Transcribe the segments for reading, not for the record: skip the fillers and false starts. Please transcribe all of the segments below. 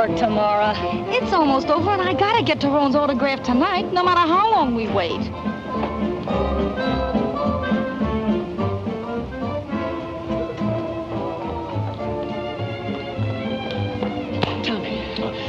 work, Tamara. It's almost over, and I gotta get Tyrone's autograph tonight, no matter how long we wait.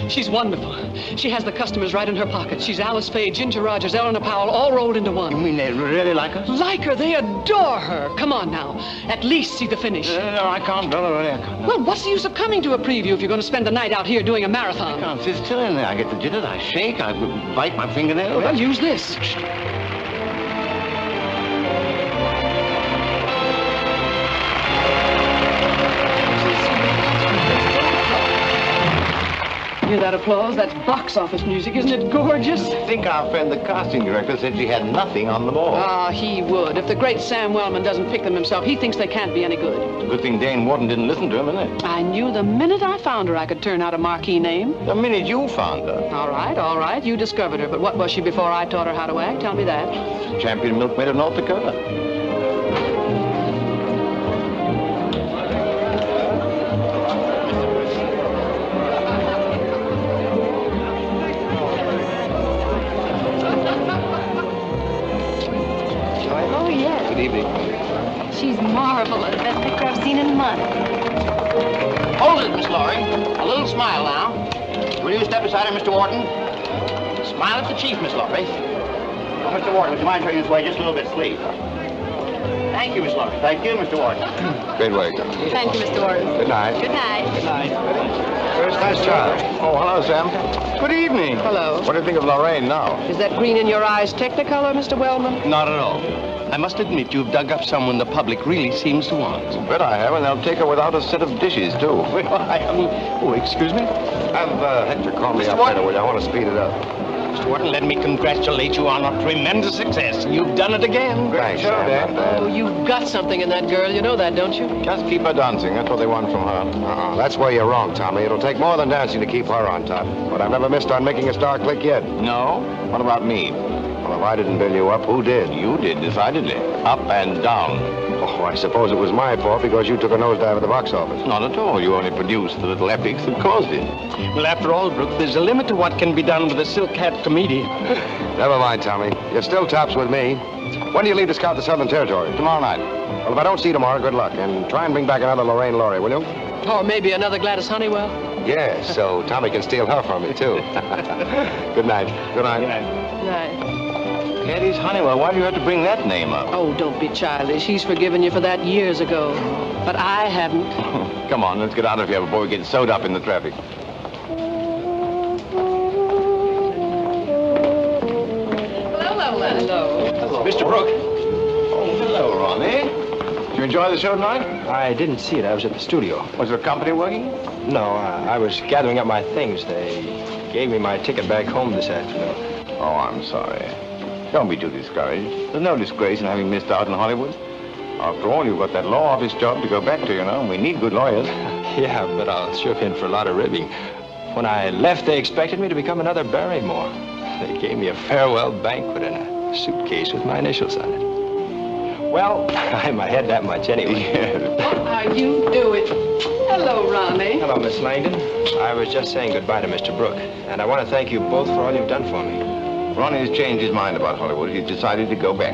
She's wonderful. She has the customers right in her pocket. She's Alice Faye, Ginger Rogers, Eleanor Powell, all rolled into one. You mean they really like her? Like her? They adore her. Come on now. At least see the finish. No, I can't. No, I can't. No. Well, what's the use of coming to a preview if you're going to spend the night out here doing a marathon? I can't sit still in there. I get the jitters, I shake, I bite my fingernails. Well, use this. Hear that applause? That's box office music. Isn't it gorgeous? I think our friend, the casting director, said she had nothing on the ball. Ah, he would. If the great Sam Wellman doesn't pick them himself, he thinks they can't be any good. It's a good thing Dane Wharton didn't listen to him, isn't it? I knew the minute I found her I could turn out a marquee name. The minute you found her. All right. You discovered her. But what was she before I taught her how to act? Tell me that. Champion milkmaid of North Dakota. She's marvelous. Best picture I've seen in months. Hold it, Miss Laurie. A little smile now. Will you step aside her, Mr. Wharton? Smile at the chief, Miss Laurie. Oh, Mr. Wharton, would you mind turning this way just a little bit, please? Thank you, Miss Laurie. Thank you, Mr. Wharton. Great work. Thank you, Mr. Wharton. Good night. Good night. Good night. First class job. Oh, hello, Sam. Good evening. Hello. What do you think of Lorraine now? Is that green in your eyes Technicolor, Mr. Wellman? Not at all. I must admit you've dug up someone the public really seems to want. Bet I have, and they'll take her without a set of dishes, too. Oh, excuse me? Have Hector call me up later, will you? I want to speed it up. Mr. Wharton, let me congratulate you on a tremendous success. You've done it again. Thanks, Sam. Not bad. Oh, you've got something in that girl. You know that, don't you? Just keep her dancing. That's what they want from her. That's where you're wrong, Tommy. It'll take more than dancing to keep her on top. But I've never missed on making a star click yet. No? What about me? Well, if I didn't build you up, who did? You did, decidedly. Up and down. Oh, I suppose it was my fault because you took a nosedive at the box office. Not at all. You only produced the little epics that caused it. Well, after all, Brooke, there's a limit to what can be done with a silk hat comedy. Never mind, Tommy. You're still tops with me. When do you leave to scout the Southern Territory? Tomorrow night. Well, if I don't see you tomorrow, good luck. And try and bring back another Lorraine Laurie, will you? Or maybe another Gladys Honeywell? Yes, so Tommy can steal her from me, too. Good night. Good night. Good night. Good night. Gladys Honeywell, why do you have to bring that name up? Oh, don't be childish. He's forgiven you for that years ago. But I haven't. Come on, let's get out of here before we get sewed up in the traffic. Hello. Mr. Brooke. Oh, hello, Ronnie. Did you enjoy the show tonight? I didn't see it. I was at the studio. Was the company working? No, I was gathering up my things. They gave me my ticket back home this afternoon. Oh, I'm sorry. Don't be too discouraged. There's no disgrace in having missed out in Hollywood. After all, you've got that law office job to go back to, you know. We need good lawyers. Yeah, but I'll sure in for a lot of ribbing. When I left, they expected me to become another Barrymore. They gave me a farewell banquet and a suitcase with my initials on it. Well, I'm ahead that much anyway. What are you doing? Hello, Ronnie. Hello, Miss Langdon. I was just saying goodbye to Mr. Brooke, and I want to thank you both for all you've done for me. Ronnie has changed his mind about Hollywood. He's decided to go back.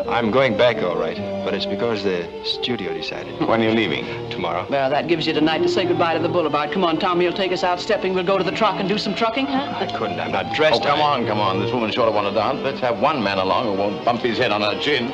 I'm going back, all right, but it's because the studio decided. When are you leaving? Tomorrow. Well, that gives you tonight to say goodbye to the boulevard. Come on, Tommy will take us out stepping. We'll go to the truck and do some trucking, huh? I couldn't. I'm not dressed. Oh, come on. This woman sure to want to dance. Let's have one man along who won't bump his head on her chin.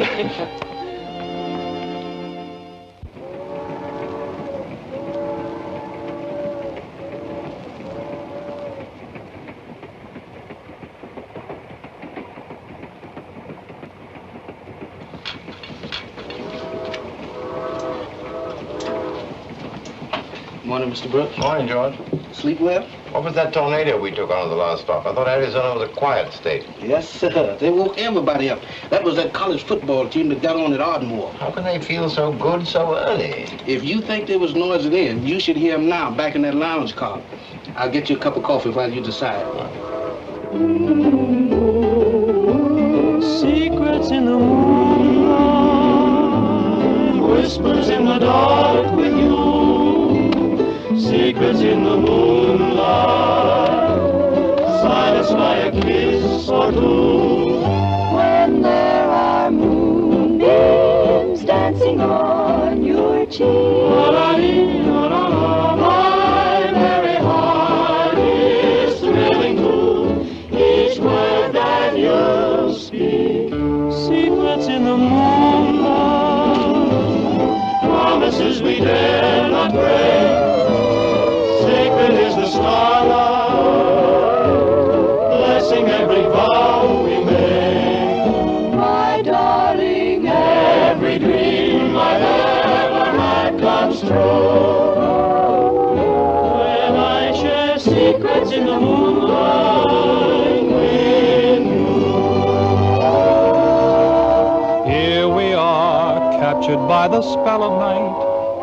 Morning, Mr. Brooks. Morning, George. Sleep well? What was that tornado we took on at the last stop? I thought Arizona was a quiet state. Yes, sir. They woke everybody up. That was that college football team that got on at Ardmore. How can they feel so good so early? If you think there was noise then, you should hear them now back in that lounge car. I'll get you a cup of coffee while you decide. Secrets in the moonlight, whispers in the dark with you. Secrets in the moonlight. just by a kiss or two. When there are moonbeams dancing on your cheek, My very heart is thrilling to each word that you speak. Secrets in the moonlight, promises we dare not break. Sacred is the starlight, blessing every vow we make. my darling, Every dream I've ever had comes true. When I share secrets in the moonlight with you. Here we are, captured by the spell of night.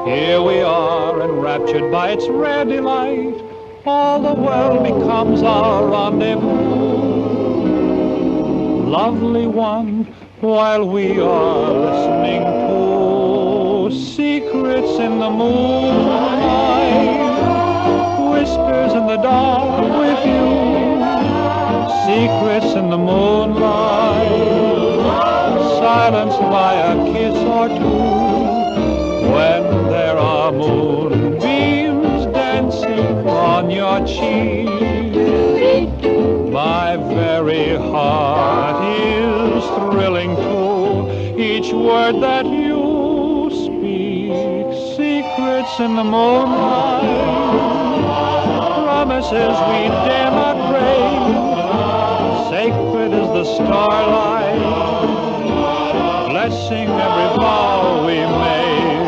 Here we are, enraptured by its rare delight. All the world becomes our rendezvous. Lovely one, while we are listening to secrets in the moonlight, whispers in the dark with you, secrets in the moonlight, silenced by a kiss or two. When there are moonbeams dancing on your cheek, my very heart is thrilling to each word that you speak. Secrets in the moonlight, promises we dare not break. Sacred is the starlight, blessing every vow we make.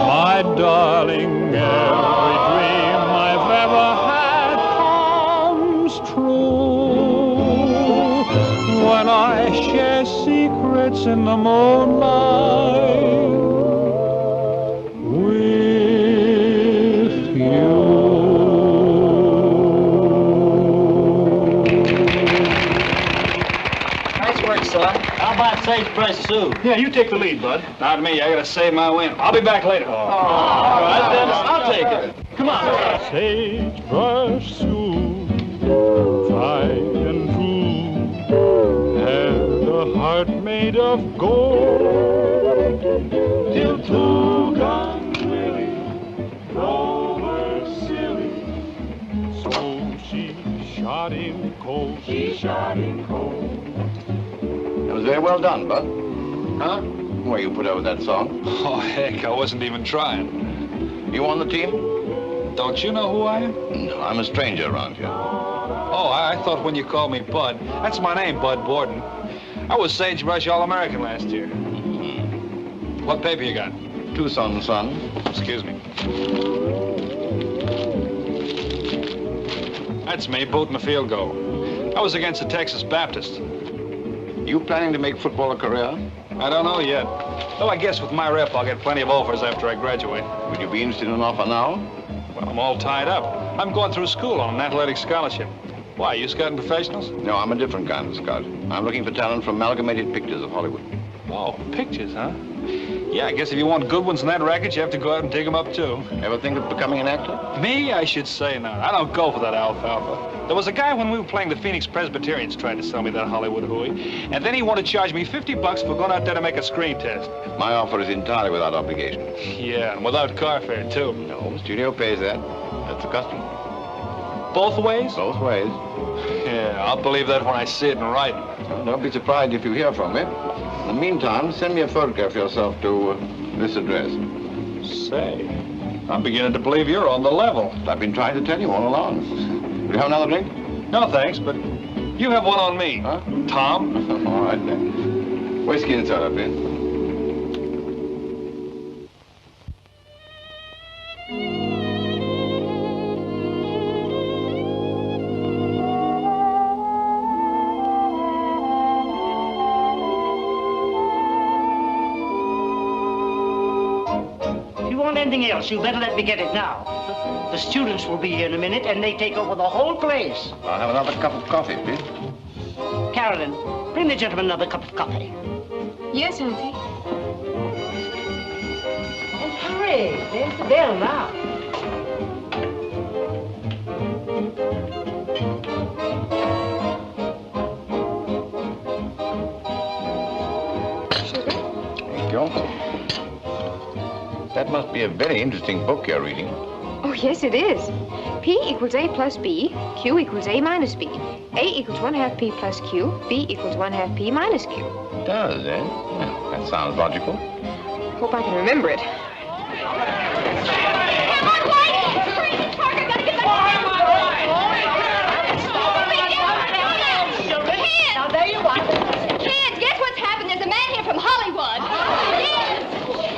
My darling, every dream I've ever had comes true when I share secrets in the moonlight with you. Nice work, son. How about sagebrush soup? Yeah, you take the lead, Bud. Not me. I gotta save my wind. I'll be back later. All right, then. I'll take it. Come on. Sagebrush soup, tried and true, had a heart made of gold, till two gone willing, drove her silly, so she shot him cold. She shot him cold. It was very well done, Bud. Huh? Where you put over that song? Oh, heck, I wasn't even trying. You on the team? Don't you know who I am? No, I'm a stranger around here. Oh, I thought when you called me Bud. That's my name, Bud Borden. I was Sagebrush All-American last year. What paper you got? Tucson Sun. Excuse me. That's me, booting the field goal. I was against the Texas Baptist. You planning to make football a career? I don't know yet. Though I guess with my rep, I'll get plenty of offers after I graduate. Would you be interested in an offer now? Well, I'm all tied up. I'm going through school on an athletic scholarship. Why, you scouting professionals? No, I'm a different kind of scout. I'm looking for talent from Amalgamated Pictures of Hollywood. Oh, pictures, huh? Yeah, I guess if you want good ones in that racket, you have to go out and dig them up, too. Ever think of becoming an actor? Me? I should say not. I don't go for that alfalfa. There was a guy when we were playing the Phoenix Presbyterians trying to sell me that Hollywood hooey, and then he wanted to charge me $50 for going out there to make a screen test. My offer is entirely without obligation. Yeah, and without car fare, too. No, studio pays that. That's the custom. Both ways? Both ways. Yeah, I'll believe that when I see it in writing. Well, don't be surprised if you hear from me. In the meantime, send me a photograph of yourself to this address. Say, I'm beginning to believe you're on the level. I've been trying to tell you all along. Will you have another drink? No, thanks, but you have one on me. Huh? Tom? All right, then. Whiskey and soda, please. If you want anything else, you better let me get it now. The students will be here in a minute, and they take over the whole place. I'll have another cup of coffee, please. Carolyn, bring the gentleman another cup of coffee. Yes, Auntie. And hurry, there's the bell now. Joe. That must be a very interesting book you're reading. Oh, yes, it is. P equals A plus B, Q equals A minus B. A equals 1/2 P plus Q, B equals 1/2 P minus Q. Does, eh? Well, that sounds logical. Hope I can remember it. Now, there you are. Kids, guess what's happened? There's a man here from Hollywood. Yes.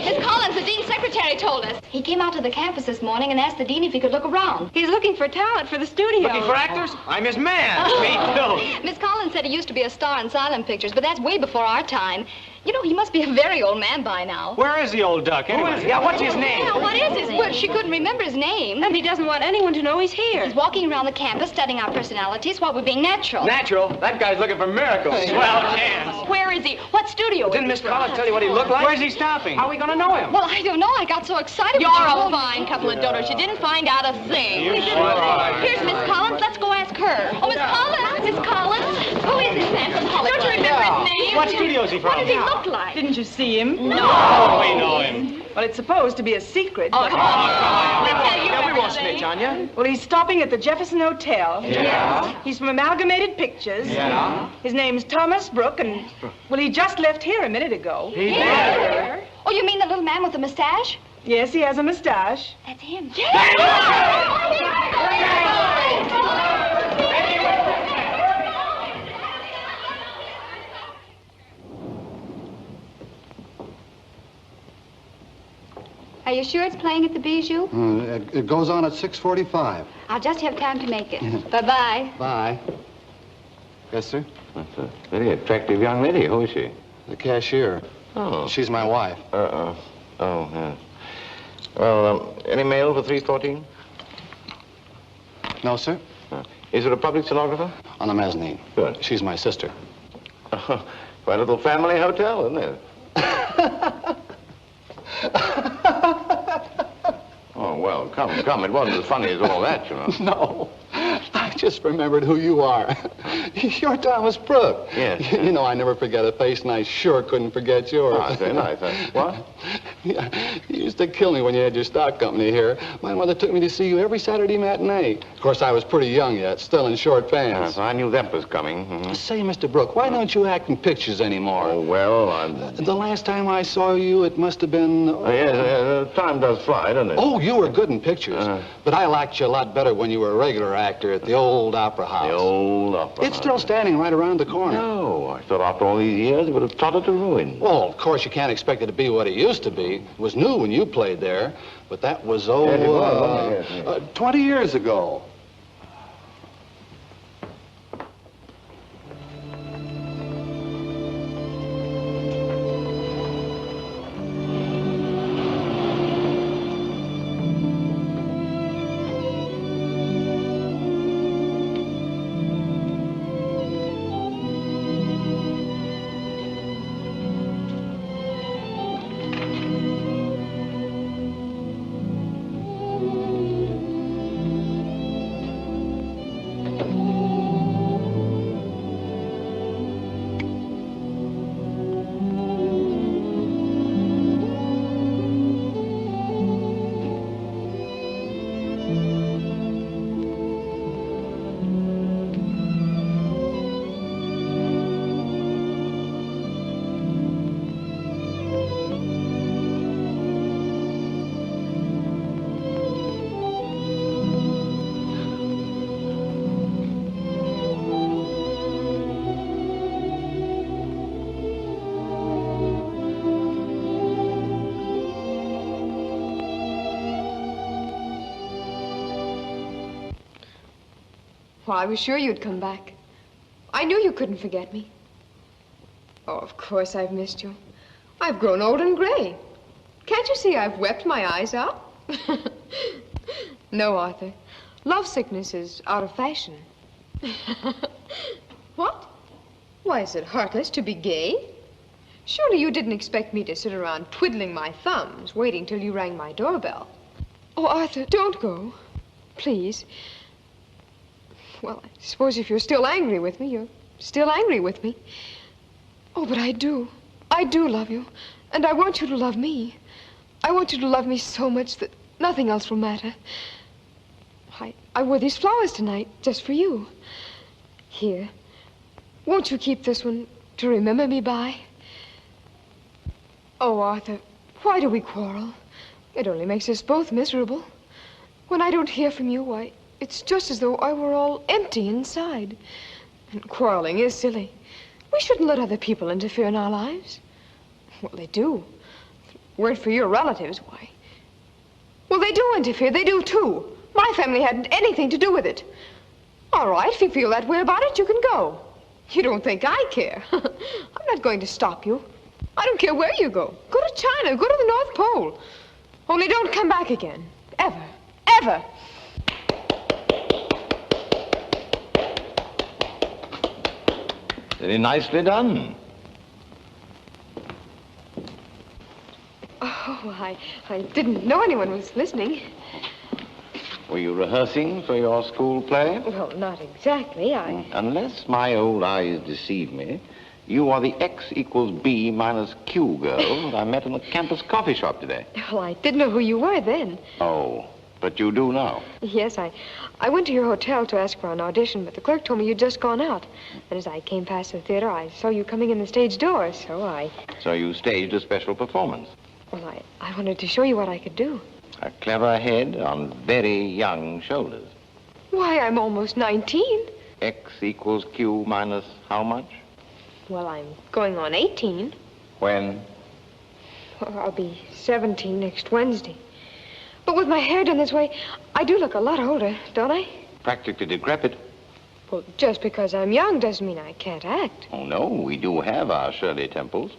Miss Collins, the dean's secretary, told us. He came out to the campus this morning and asked the dean if he could look around. He's looking for talent for the studio. Looking for actors? I'm his man. Me too. Miss Collins said he used to be a star in silent pictures, but that's way before our time. You know, he must be a very old man by now. Where is the old duck, anyway? Yeah, what's his name? Yeah, what is his name? Well, she couldn't remember his name. And he doesn't want anyone to know he's here. He's walking around the campus studying our personalities while we're being natural. Natural? That guy's looking for miracles. Swell chance. Where is he? What studio? Didn't Miss Collins tell you what he looked like? Where's he stopping? How are we going to know him? Well, I don't know. I got so excited. You're a fine couple of doters. You didn't find out a thing. Here's Miss Collins. Let's go ask her. Oh, Miss Collins. Miss Collins. Who is this man from Hollywood? Don't you remember his name? What studio is he from? What does he look like? Didn't you see him? No. Oh, we know him. Well, it's supposed to be a secret. Oh, come on. Yeah, we won't snitch on you. Well, he's stopping at the Jefferson Hotel. Yeah. He's from Amalgamated Pictures. Yeah. His name's Thomas Brooke, and, well, he just left here a minute ago. He did? Oh, you mean the little man with the mustache? Yes, he has a mustache. That's him. Are you sure it's playing at the Bijou? It goes on at 6:45. I'll just have time to make it. Bye-bye. Bye. Yes, sir? That's a very attractive young lady. Who is she? The cashier. Oh. She's my wife. Oh, yeah. Well, any mail for 314? No, sir. Is it a public stenographer? On the mezzanine. Good. She's my sister. Quite a little family hotel, isn't it? Oh, well, come. It wasn't as funny as all that, you know. No. I just remembered who you are. You're Thomas Brooke. Yes. You know, I never forget a face, and I sure couldn't forget yours. Oh, very nice. What? Yeah, you used to kill me when you had your stock company here. My mother took me to see you every Saturday matinee. Of course, I was pretty young yet, still in short pants. Yes, I knew that was coming. Mm-hmm. Say, Mr. Brooke, why don't you act in pictures anymore? Oh, well, The last time I saw you, it must have been... yes, time does fly, doesn't it? Oh, you were good in pictures. But I liked you a lot better when you were a regular actor at the old opera house. The old opera It's still standing right around the corner. No, I thought after all these years it would have tottered to ruin. Well, of course, you can't expect it to be what it used to be. It was new when you played there, but that was, Yes, it was, wasn't it? Yes. 20 years ago. Well, I was sure you'd come back. I knew you couldn't forget me. Oh, of course I've missed you. I've grown old and gray. Can't you see I've wept my eyes out? No, Arthur. Love sickness is out of fashion. What? Why, is it heartless to be gay? Surely you didn't expect me to sit around twiddling my thumbs, waiting till you rang my doorbell. Oh, Arthur, don't go. Please. Well, I suppose if you're still angry with me, you're still angry with me. Oh, but I do. I do love you. And I want you to love me. I want you to love me so much that nothing else will matter. I wore these flowers tonight just for you. Here. Won't you keep this one to remember me by? Oh, Arthur, why do we quarrel? It only makes us both miserable. When I don't hear from you, why, it's just as though I were all empty inside. And quarreling is silly. We shouldn't let other people interfere in our lives. Well, they do. If it weren't for your relatives, why? Well, they do interfere. They do, too. My family hadn't anything to do with it. All right, if you feel that way about it, you can go. You don't think I care. I'm not going to stop you. I don't care where you go. Go to China. Go to the North Pole. Only don't come back again. Ever. Ever. Very nicely done. Oh, I didn't know anyone was listening. Were you rehearsing for your school play? Well, not exactly. Unless my old eyes deceive me, you are the X equals B minus Q girl that I met in the campus coffee shop today. Well, I didn't know who you were then. Oh, but you do now. Yes, I went to your hotel to ask for an audition, but the clerk told me you'd just gone out. And as I came past the theater, I saw you coming in the stage door, so So you staged a special performance. Well, I wanted to show you what I could do. A clever head on very young shoulders. Why, I'm almost 19. X equals Q minus how much? Well, I'm going on 18. When? Well, I'll be 17 next Wednesday. But with my hair done this way, I do look a lot older, don't I? Practically decrepit. Well, just because I'm young doesn't mean I can't act. Oh, no, we do have our Shirley Temples.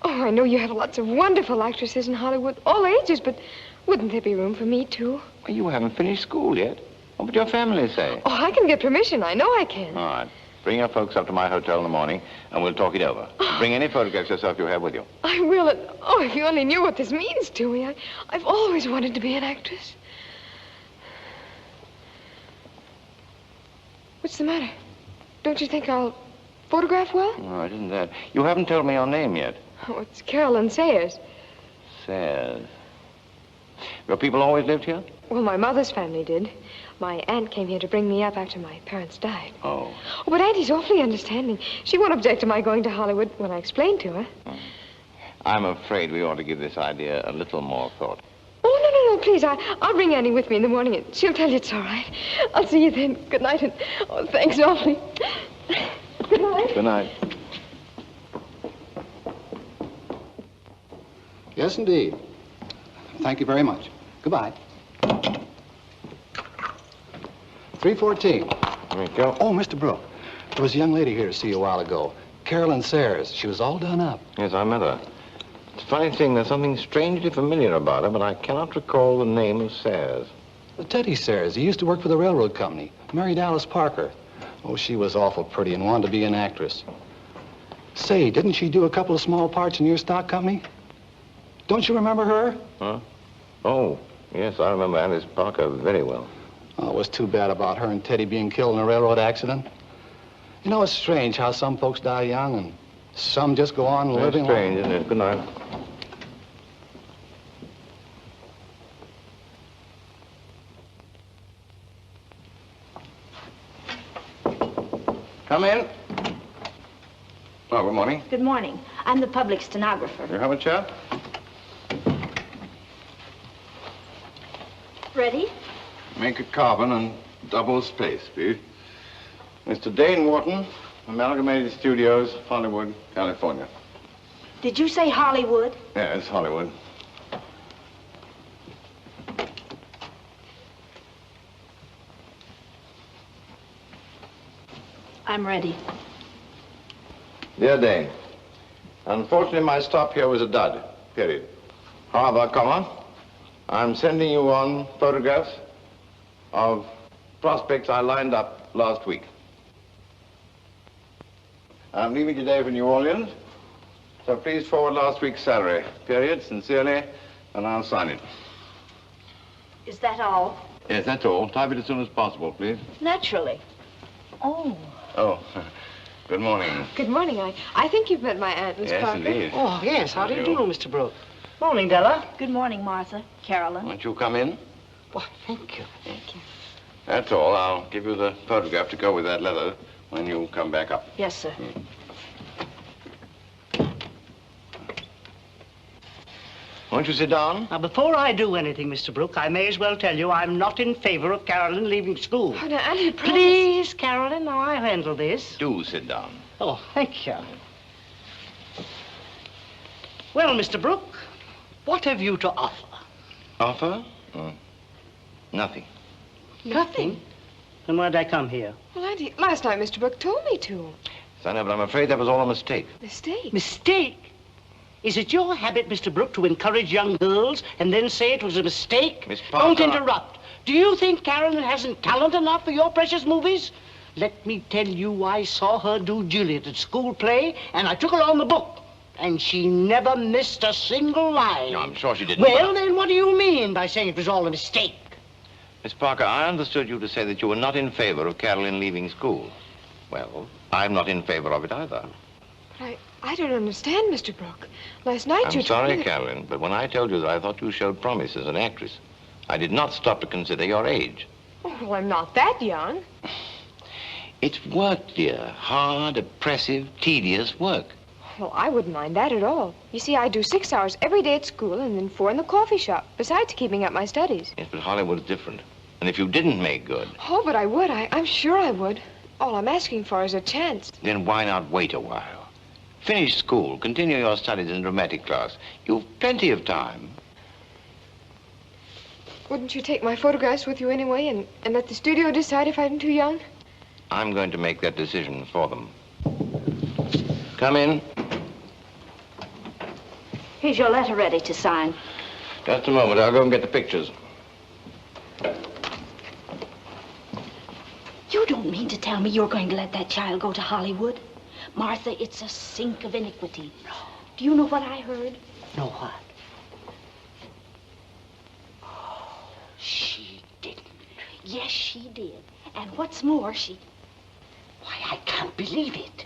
Oh, I know you have lots of wonderful actresses in Hollywood, all ages, but wouldn't there be room for me, too? Well, you haven't finished school yet. What would your family say? Oh, I can get permission. I know I can. All right. Bring your folks up to my hotel in the morning, and we'll talk it over. Bring any photographs yourself you have with you. I will. Oh, if you only knew what this means to me. I've always wanted to be an actress. What's the matter? Don't you think I'll photograph well? No, it isn't that. You haven't told me your name yet. Oh, it's Carolyn Sayers. Sayers. Your people always lived here? Well, my mother's family did. My aunt came here to bring me up after my parents died. Oh. Oh, but Auntie's awfully understanding. She won't object to my going to Hollywood when I explain to her. I'm afraid we ought to give this idea a little more thought. Oh, no, please. I'll bring Annie with me in the morning, and she'll tell you it's all right. I'll see you then. Good night, and thanks awfully. Good night. Good night. Yes, indeed. Thank you very much. Goodbye. 314. There you go. Oh, Mr. Brooke, there was a young lady here to see you a while ago. Carolyn Sayers. She was all done up. Yes, I met her. It's a funny thing, there's something strangely familiar about her, but I cannot recall the name of Sayers. Teddy Sayers. He used to work for the railroad company. Married Alice Parker. Oh, she was awful pretty and wanted to be an actress. Say, didn't she do a couple of small parts in your stock company? Don't you remember her? Huh? Oh, yes, I remember Alice Parker very well. Oh, it was too bad about her and Teddy being killed in a railroad accident. You know, it's strange how some folks die young and some just go on living. It's strange, isn't it? Good night. Come in. Oh, good morning. Good morning. I'm the public stenographer. You have a chair? Ready? Make it carbon and double space, please. Mr. Dane Wharton, Amalgamated Studios, Hollywood, California. Did you say Hollywood? Yes, Hollywood. I'm ready. Dear Dane, unfortunately my stop here was a dud, period. However, I'm sending you on photographs of prospects I lined up last week. I'm leaving today for New Orleans, so please forward last week's salary, period, sincerely, and I'll sign it. Is that all? Yes, that's all. Type it as soon as possible, please. Naturally. Oh. Oh, Good morning. Good morning. I think you've met my aunt, Miss Yes, Parker. indeed. Oh, yes. How do you do, How Mr. Brooke? Morning, Della. Good morning, Martha. Carolyn. Won't you come in? Why, thank you. Thank you. That's all. I'll give you the photograph to go with that leather when you come back up. Yes, sir. Won't you sit down? Now, before I do anything, Mr. Brooke, I may as well tell you I'm not in favor of Carolyn leaving school. Oh, now, Auntie, promise. Please, Carolyn, now I'll handle this. Do sit down. Oh, thank you. Well, Mr. Brooke, what have you to offer? Offer? Nothing. Nothing? Then why'd I come here? Well, Auntie, last night Mr. Brooke told me to. Son, but I'm afraid that was all a mistake. Mistake? Mistake? Is it your habit, Mr. Brooke, to encourage young girls and then say it was a mistake? Miss Parker. Don't interrupt. Do you think Carolyn hasn't talent enough for your precious movies? Let me tell you, I saw her do Juliet at school play, and I took her on the book. And she never missed a single line. No, I'm sure she didn't. Well, then what do you mean by saying it was all a mistake? Miss Parker, I understood you to say that you were not in favor of Carolyn leaving school. Well, I'm not in favor of it either. I don't understand, Mr. Brooke. Last night you I'm told me sorry, that... Carolyn, but when I told you that I thought you showed promise as an actress, I did not stop to consider your age. Oh, well, I'm not that young. It's work, dear. Hard, oppressive, tedious work. Well, I wouldn't mind that at all. You see, I do 6 hours every day at school and then 4 in the coffee shop, besides keeping up my studies. Yes, but Hollywood's different. And if you didn't make good, Oh, but I would. I'm sure I would. All I'm asking for is a chance. then why not wait a while? Finish school, continue your studies in dramatic class. You've plenty of time. Wouldn't you take my photographs with you anyway and let the studio decide if I'm too young? I'm going to make that decision for them. Come in. Here's your letter ready to sign. Just a moment. I'll go and get the pictures. You don't mean to tell me you're going to let that child go to Hollywood? Martha, it's a sink of iniquity. Do you know what I heard? No, what? Oh, she didn't. Yes, she did. And what's more, she... Why, I can't believe it.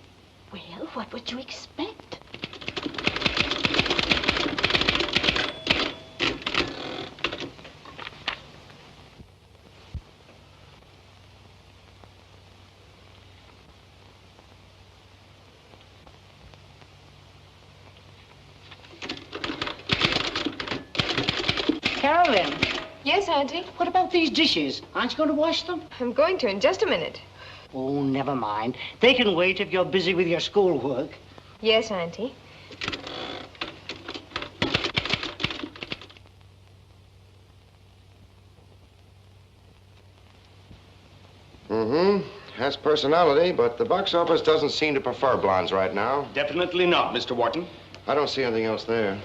Well, what would you expect? Carolyn. Yes, Auntie? What about these dishes? Aren't you going to wash them? I'm going to in just a minute. Oh, never mind. They can wait if you're busy with your schoolwork. Yes, Auntie. Has personality, but the box office doesn't seem to prefer blondes right now. Definitely not, Mr. Wharton. I don't see anything else there.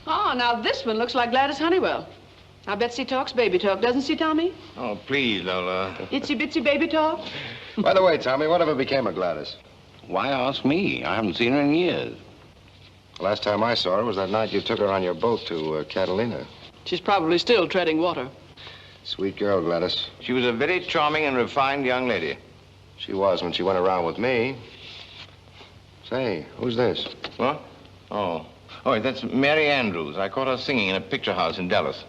Oh, now this one looks like Gladys Honeywell. I bet she talks baby talk, doesn't she, Tommy? Oh, please, Lola. Itsy bitsy baby talk? By the way, Tommy, whatever became of Gladys? Why ask me? I haven't seen her in years. Last time I saw her was that night you took her on your boat to Catalina. She's probably still treading water. Sweet girl, Gladys. She was a very charming and refined young lady. She was when she went around with me. Say, who's this? What? Oh, that's Mary Andrews. I caught her singing in a picture house in Dallas.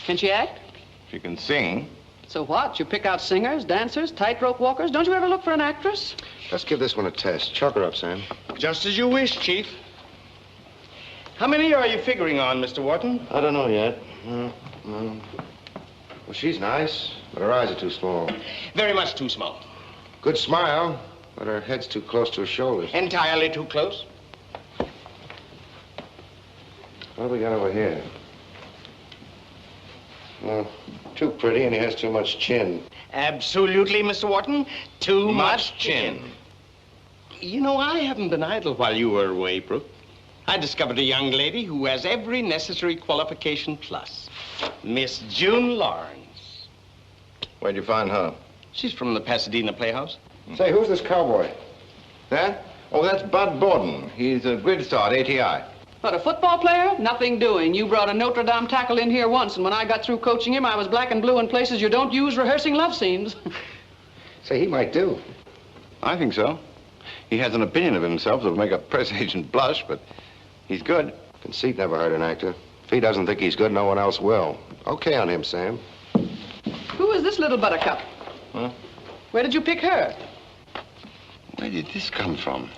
Can she act? She can sing. So what? You pick out singers, dancers, tightrope walkers? Don't you ever look for an actress? Let's give this one a test. Chalk her up, Sam. Just as you wish, Chief. How many are you figuring on, Mr. Wharton? I don't know yet. Well, she's nice, but her eyes are too small. Very much too small. Good smile, but her head's too close to her shoulders. Entirely too close. What do we got over here? Well, too pretty, and he has too much chin. Absolutely, Mr. Wharton. Too much chin. You know, I haven't been idle while you were away, Brooke. I discovered a young lady who has every necessary qualification plus. Miss June Lawrence. Where'd you find her? She's from the Pasadena Playhouse. Say, who's this cowboy? That? Oh, that's Bud Borden. He's a grid star at ATI. What, a football player? Nothing doing. You brought a Notre Dame tackle in here once, and when I got through coaching him, I was black and blue in places you don't use rehearsing love scenes. Say, he might do. I think so. He has an opinion of himself that'll make a press agent blush, but he's good. Conceit never hurt an actor. If he doesn't think he's good, no one else will. Okay on him, Sam. Who is this little buttercup? Huh? Where did you pick her? Where did this come from?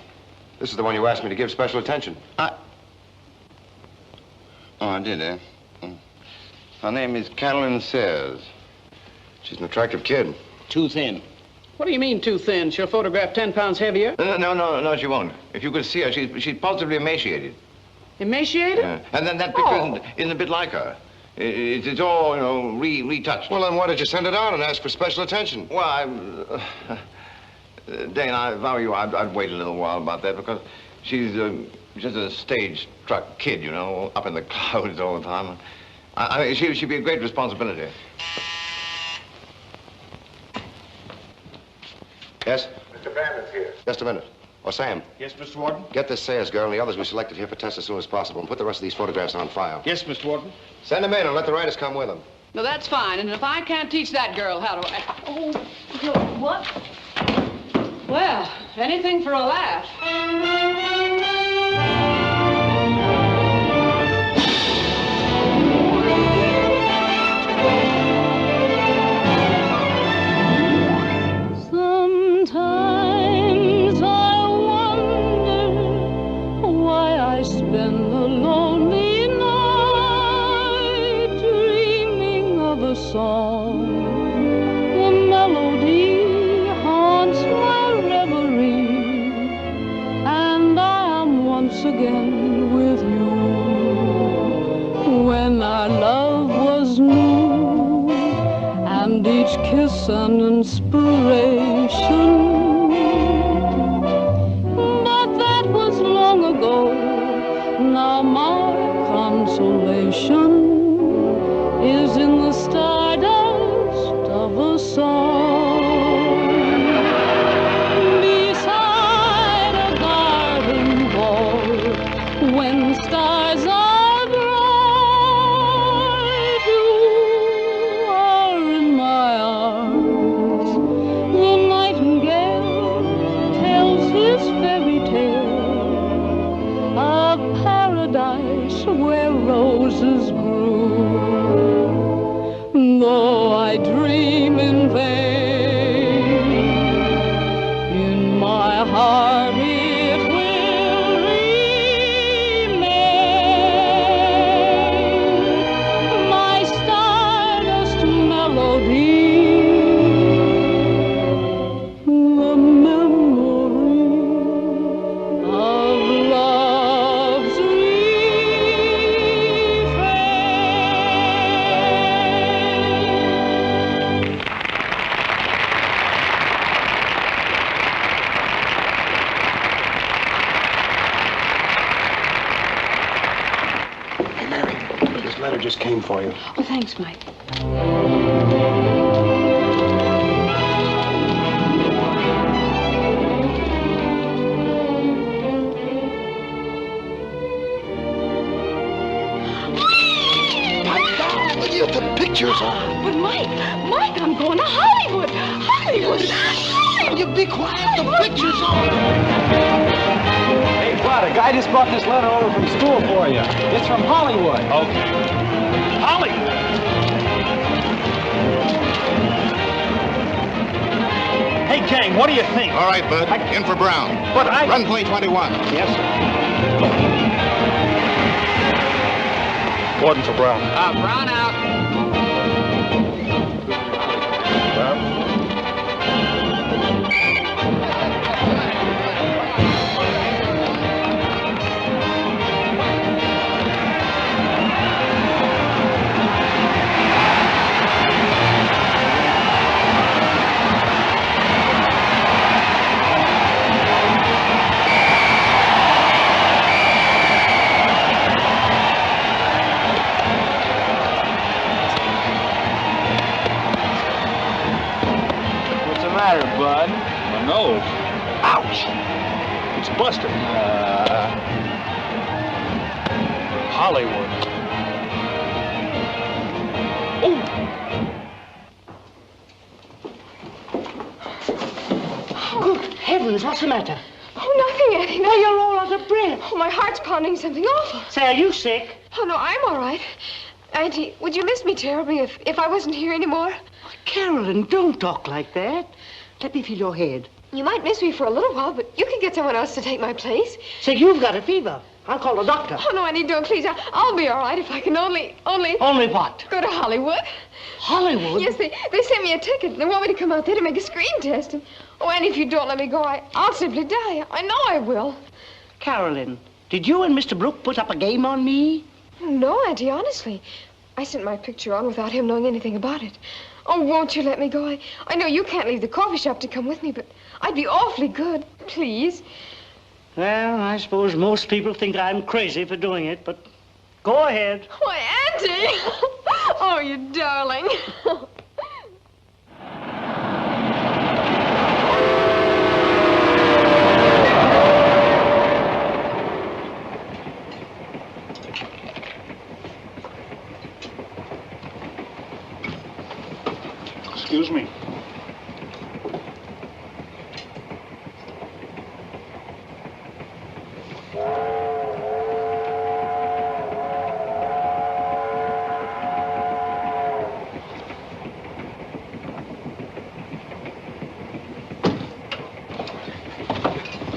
This is the one you asked me to give special attention. Oh, I did, eh? Her name is Carolyn Sayers. She's an attractive kid. Too thin. What do you mean, too thin? She'll photograph 10 pounds heavier? No, she won't. If you could see her, she's positively emaciated. Emaciated? Yeah. And then that picture isn't a bit like her. It's all, you know, retouched. Well, then why did you send it out and ask for special attention? Well, Dane, if I were you, I'd wait a little while about that, because she's just a stage-struck kid, you know, up in the clouds all the time. I mean, she'd be a great responsibility. Yes? Mr. Brandon's here. Just a minute. Oh, Sam. Yes, Mr. Warden? Get this Sayers girl and the others we selected here for tests as soon as possible, and put the rest of these photographs on file. Yes, Mr. Warden. Send them in and let the writers come with them. No, that's fine. And if I can't teach that girl how to act... Oh, what? Well, anything for a laugh. Sometimes I wonder why I spend the lonely night dreaming of a song. The melody haunts my reverie, and I am once again with you. When our love was new, and each kiss an inspiration. But that was long ago. Now my consolation is in the stardust of a song. Beside a garden wall, when stars are bright, you are in my arms. The nightingale tells his fairy tale of paradise where roses grew. Though I dream in vain, in my heart it will remain, my stardust melody, the memory of love's Hey, Mary, this letter just came for you. Oh, thanks, Mike. You the pictures on. But Mike, I'm going to Hollywood. Hollywood. You be quiet, the picture's on. Hey, Bud, a guy just brought this letter over from school for you. It's from Hollywood. Okay. Hollywood? Hey, gang, what do you think? All right, Bud. In for Brown. But I... Run play 21. Yes, sir. Warden for Brown. Brown out. Bud. My nose. Ouch! It's busted. Hollywood. Oh! Good heavens. heavens, what's the matter? Oh, nothing, Auntie. Why, you're all out of breath. Oh, my heart's pounding something awful. Say, are you sick? Oh, no, I'm all right. Auntie, would you miss me terribly if I wasn't here anymore? Carolyn, don't talk like that. Let me feel your head. You might miss me for a little while, but you could get someone else to take my place. Say, you've got a fever. I'll call a doctor. Oh, no, Auntie, don't, please. I'll be all right if I can only... Only what? Go to Hollywood. Hollywood? Yes, they sent me a ticket. They want me to come out there to make a screen test. And, oh, Auntie, if you don't let me go, I'll simply die. I know I will. Carolyn, did you and Mr. Brooke put up a game on me? No, Auntie, honestly. I sent my picture on without him knowing anything about it. Oh, won't you let me go? I know you can't leave the coffee shop to come with me, but I'd be awfully good. Please. Well, I suppose most people think I'm crazy for doing it, but go ahead. Why, Auntie! Oh, you darling. Excuse me.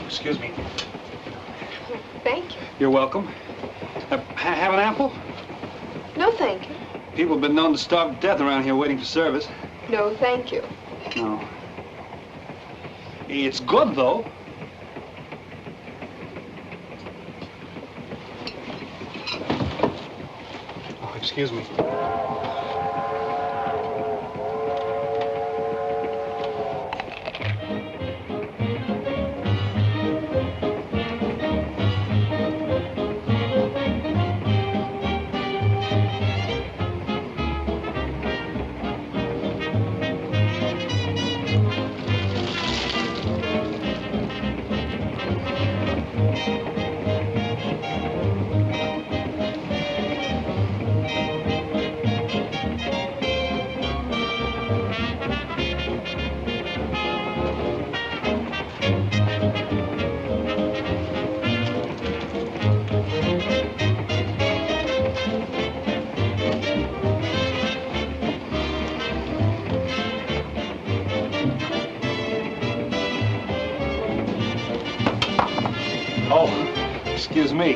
Excuse me. Thank you. You're welcome. Have an apple? No, thank you. People have been known to starve to death around here waiting for service. No, thank you. No. It's good, though. Oh, excuse me. Excuse me.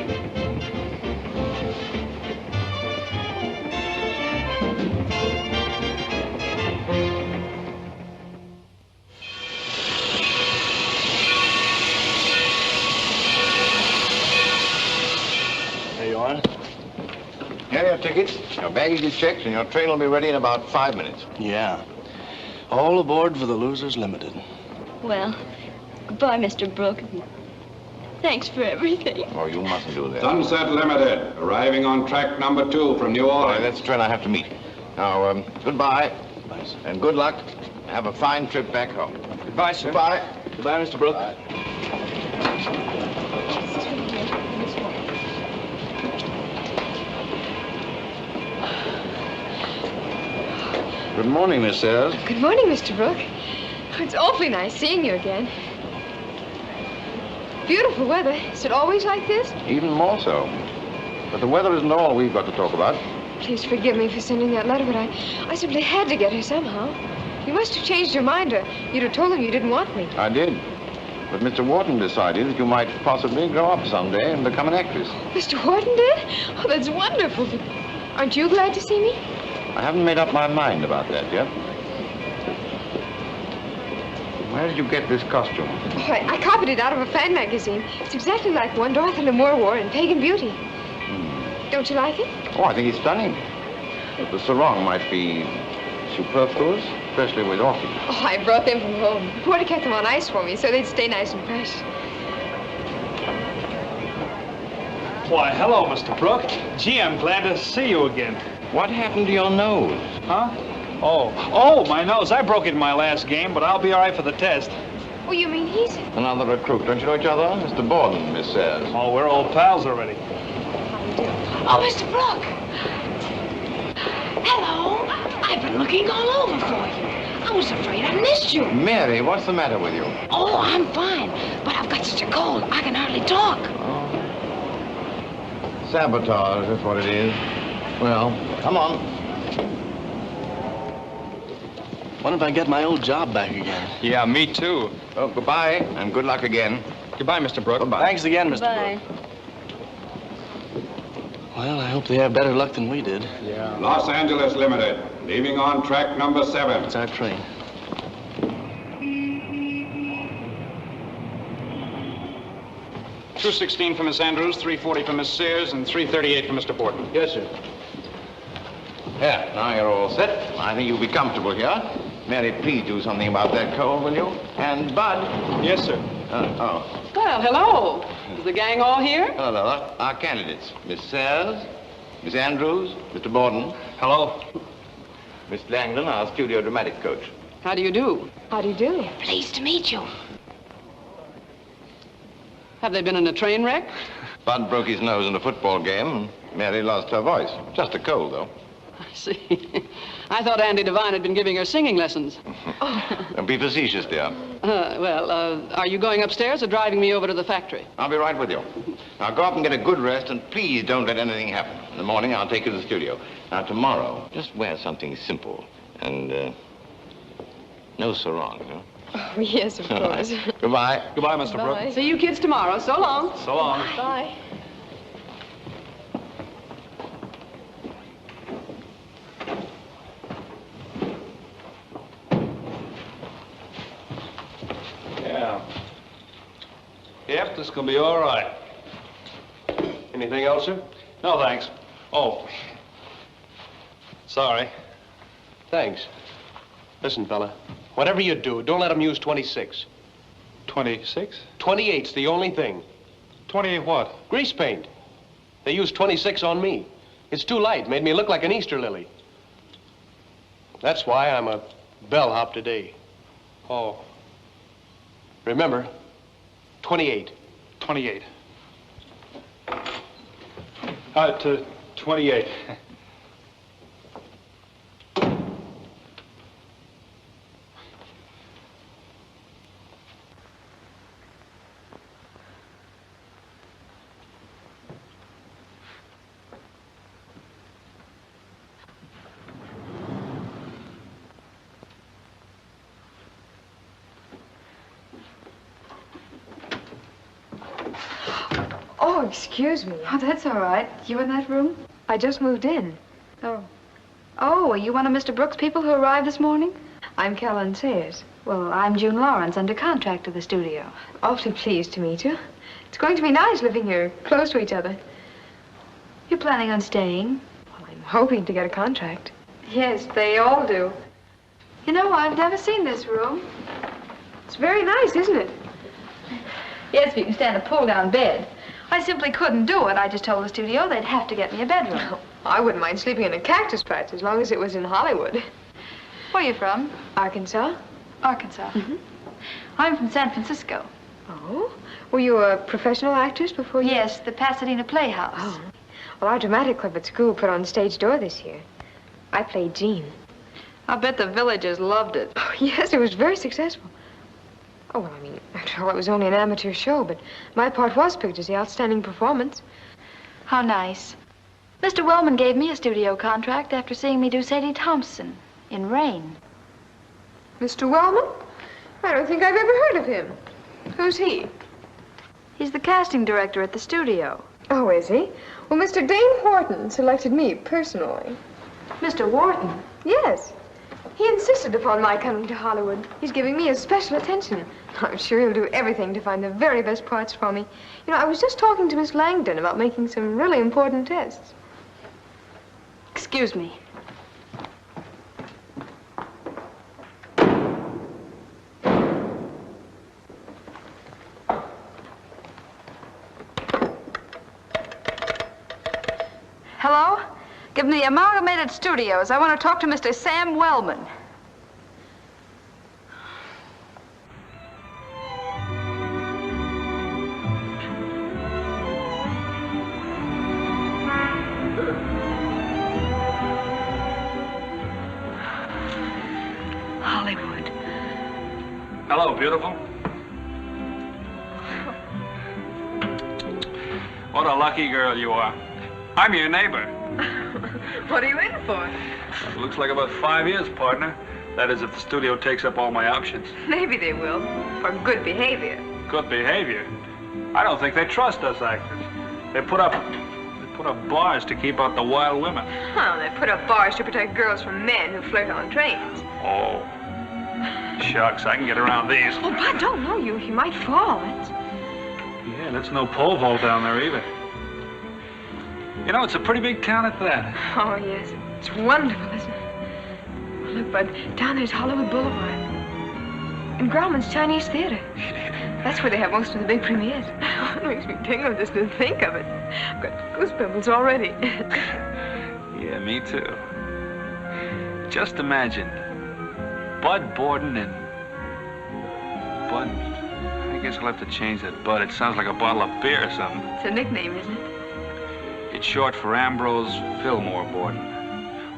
There you are. Here are your tickets, your baggage is checked, and your train will be ready in about 5 minutes. Yeah. All aboard for the Losers Limited. Well, goodbye, Mr. Brooke. Thanks for everything. Oh, you mustn't do that. Sunset Limited, arriving on track number 2 from New Orleans. That's the train I have to meet. Now, goodbye. Goodbye, sir. And good luck. Have a fine trip back home. Goodbye, sir. Goodbye. Goodbye, Mr. Brooke. Bye. Good morning, Miss Sayers. Good morning, Mr. Brooke. It's awfully nice seeing you again. Beautiful weather. Is it always like this? Even more so. But the weather isn't all we've got to talk about. Please forgive me for sending that letter, but I simply had to get her somehow. You must have changed your mind, or you'd have told him you didn't want me. I did. But Mr. Wharton decided that you might possibly grow up someday and become an actress. Mr. Wharton did? Oh, that's wonderful. But aren't you glad to see me? I haven't made up my mind about that yet. Where did you get this costume? Oh, I copied it out of a fan magazine. It's exactly like one Dorothy Lamour wore in Pagan Beauty. Don't you like it? Oh, I think it's stunning. But the sarong might be superfluous, especially with orchids. Oh, I brought them from home. The porter kept them on ice for me so they'd stay nice and fresh. Why, hello, Mr. Brooke. Gee, I'm glad to see you again. What happened to your nose? Huh? Oh, my nose. I broke it in my last game, but I'll be all right for the test. Oh, you mean he's... Another recruit. Don't you know each other? Mr. Borden, Miss Sayers. Oh, we're old pals already. Oh, Mr. Brooke. Hello. I've been looking all over for you. was afraid I missed you. Mary, what's the matter with you? Oh, I'm fine, but I've got such a cold, I can hardly talk. Sabotage, that's what it is. Well, come on. What if I get my old job back again? Yeah, me too. Oh, goodbye, and good luck again. Goodbye, Mr. Brooke. Goodbye. Thanks again, Mr. Bye. Brooke. Well, I hope they have better luck than we did. Yeah. Los Angeles Limited, leaving on track number 7. It's our train. $2.16 for Miss Andrews, $3.40 for Miss Sears, and $3.38 for Mr. Borton. Yes, sir. Yeah, now you're all set. I think you'll be comfortable here. Mary, please do something about that cold, will you? And Bud. Yes, sir. Well, hello. Is the gang all here? Hello, our candidates. Miss Sears, Miss Andrews, Mr. Borden. Hello. Miss Langdon, our studio dramatic coach. How do you do? How do you do? Pleased to meet you. Have they been in a train wreck? Bud broke his nose in a football game, and Mary lost her voice. Just a cold, though. I see. I thought Andy Devine had been giving her singing lessons. Don't be facetious, dear. Are you going upstairs or driving me over to the factory? I'll be right with you. Now, go up and get a good rest, and please don't let anything happen. In the morning, I'll take you to the studio. Now, tomorrow, just wear something simple, and, no sarong, huh? Oh, yes, of course. Goodbye. Goodbye, Mr. Brooke. See you kids tomorrow. So long. So long. Bye. Yeah. Yep, this is gonna be all right. Anything else, sir? No, thanks. Oh. Sorry. Thanks. Listen, fella, whatever you do, don't let them use 26. 26? 28's the only thing. 28 what? Grease paint. They used 26 on me. It's too light, made me look like an Easter lily. That's why I'm a bellhop today. Oh. Remember, 28. 28. To 28. Oh, excuse me. Oh, that's all right. You in that room? I just moved in. Oh. Oh, are you one of Mr. Brooks' people who arrived this morning? I'm Caroline Sayers. Well, I'm June Lawrence, under contract to the studio. Awfully pleased to meet you. It's going to be nice living here, close to each other. You planning on staying? Well, I'm hoping to get a contract. Yes, they all do. You know, I've never seen this room. It's very nice, isn't it? Yes, if you can stand a pull-down bed. I simply couldn't do it. I just told the studio they'd have to get me a bedroom. I wouldn't mind sleeping in a cactus patch as long as it was in Hollywood. Where are you from? Arkansas. Arkansas. Mm-hmm. I'm from San Francisco. Oh? Were you a professional actress before you... Yes, the Pasadena Playhouse. Oh. Well, our dramatic club at school put on Stage Door this year. I played Jean. I'll bet the villagers loved it. Oh, yes, it was very successful. Oh, well, I mean, after all, it was only an amateur show, but my part was picked as the outstanding performance. How nice. Mr. Wellman gave me a studio contract after seeing me do Sadie Thompson in Rain. Mr. Wellman? I don't think I've ever heard of him. Who's he? He's the casting director at the studio. Oh, is he? Well, Mr. Dane Wharton selected me personally. Mr. Wharton? Yes. He insisted upon my coming to Hollywood. He's giving me his special attention. I'm sure he'll do everything to find the very best parts for me. You know, I was just talking to Miss Langdon about making some really important tests. Excuse me. Hello? Give me the Amalgamated Studios. I want to talk to Mr. Sam Wellman. Hollywood. beautiful? What a lucky girl you are. I'm your neighbor. What are you in for? It looks like about 5 years, partner. That is, if the studio takes up all my options. Maybe they will, for good behavior. Good behavior? I don't think they trust us actors. They put up bars to keep out the wild women. Well, they put up bars to protect girls from men who flirt on trains. Oh, shucks, I can get around these. Oh, Bud, don't know you. You might fall. Yeah, that's no pole vault down there either. You know, it's a pretty big town at that. Oh, yes. It's wonderful, isn't it? Look, Bud, down there's Hollywood Boulevard. And Grauman's Chinese Theater. That's where they have most of the big premieres. It makes me tingle just to think of it. I've got goosebumps already. Yeah, me too. Just imagine Bud Borden and Bud. I guess I'll have to change that Bud. It sounds like a bottle of beer or something. It's a nickname, isn't it? It's short for Ambrose Fillmore Borden.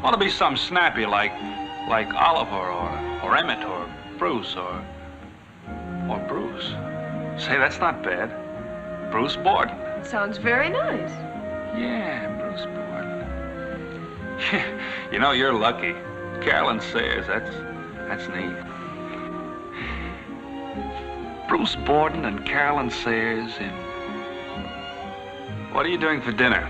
Ought to be something snappy like Oliver or Emmett or Bruce or Bruce. Say, that's not bad. Bruce Borden. Sounds very nice. Yeah, Bruce Borden. You know, you're lucky. Carolyn Sayers, that's neat. Bruce Borden and Carolyn Sayers in... What are you doing for dinner?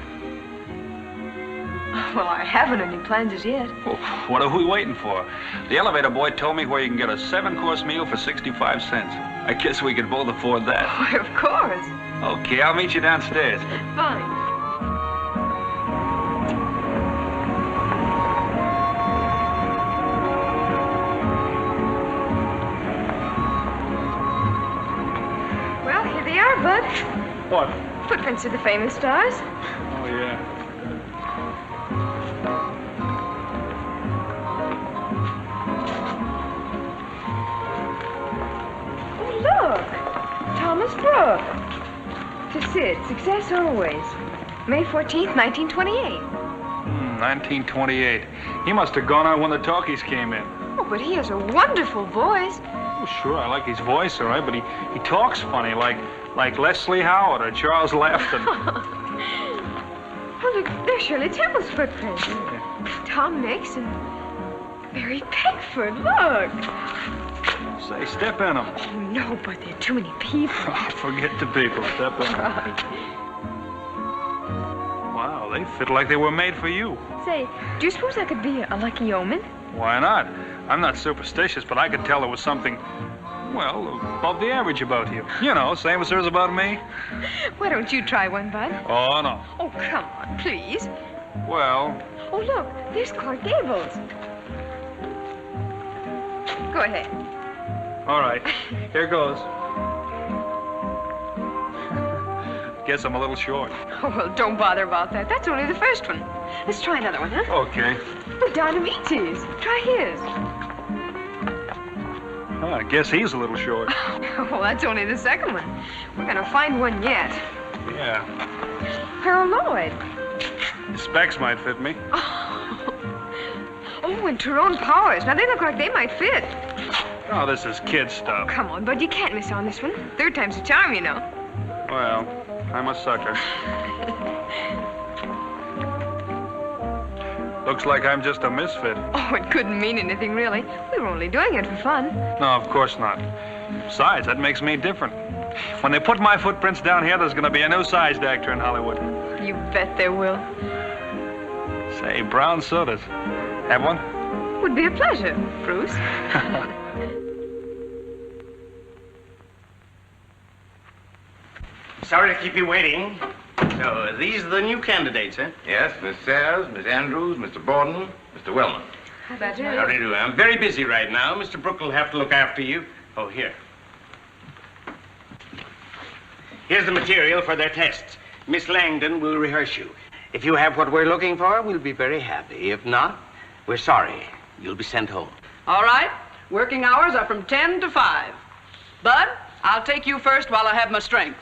Well, I haven't any plans as yet. Well, what are we waiting for? The elevator boy told me where you can get a 7-course meal for 65 cents. I guess we could both afford that. Why, of course. Okay, I'll meet you downstairs. Fine. Well, here they are, Bud. What? Footprints of the famous stars. Oh, yeah. Look, Thomas Brooke. To Sid, success always. May 14th, 1928. 1928. He must have gone out when the talkies came in. Oh, but he has a wonderful voice. Oh, sure, I like his voice, all right, but he talks funny, like Leslie Howard or Charles Laughton. Oh, look, there's Shirley Temple's footprints. Yeah. Tom Mix and Mary Pickford, look. Say, step in them. Oh, no, but there are too many people. Forget the people, step in them. Wow, they fit like they were made for you. Say, do you suppose I could be a lucky omen? Why not? I'm not superstitious, but I could tell there was something, well, above the average about you. You know, same as there's about me. Why don't you try one, Bud? Oh, no. Oh, come on, please. Well... Oh, look, there's Clark Gables. Go ahead. All right, here goes. Guess I'm a little short. Oh, well, don't bother about that. That's only the first one. Let's try another one, huh? Okay. Oh, Dynamite's. Try his. I guess he's a little short. Well, that's only the second one. We're gonna find one yet. Yeah. Harold Lloyd. The specs might fit me. Oh, and Tyrone Powers. Now, they look like they might fit. Oh, this is kid stuff. Come on, Bud, you can't miss on this one. Third time's a charm, you know. Well, I'm a sucker. Looks like I'm just a misfit. Oh, it couldn't mean anything, really. We were only doing it for fun. No, of course not. Besides, that makes me different. When they put my footprints down here, there's going to be a new-sized actor in Hollywood. You bet there will. Say, brown sodas. Have one? Would be a pleasure, Bruce. Sorry to keep you waiting. So, these are the new candidates, eh? Yes, Miss Sayers, Miss Andrews, Mr. Borden, Mr. Wellman. How about you? How do you do? I'm very busy right now. Mr. Brooke will have to look after you. Oh, here. Here's the material for their tests. Miss Langdon will rehearse you. If you have what we're looking for, we'll be very happy. If not, we're sorry. You'll be sent home. All right. Working hours are from 10 to 5. Bud, I'll take you first while I have my strength.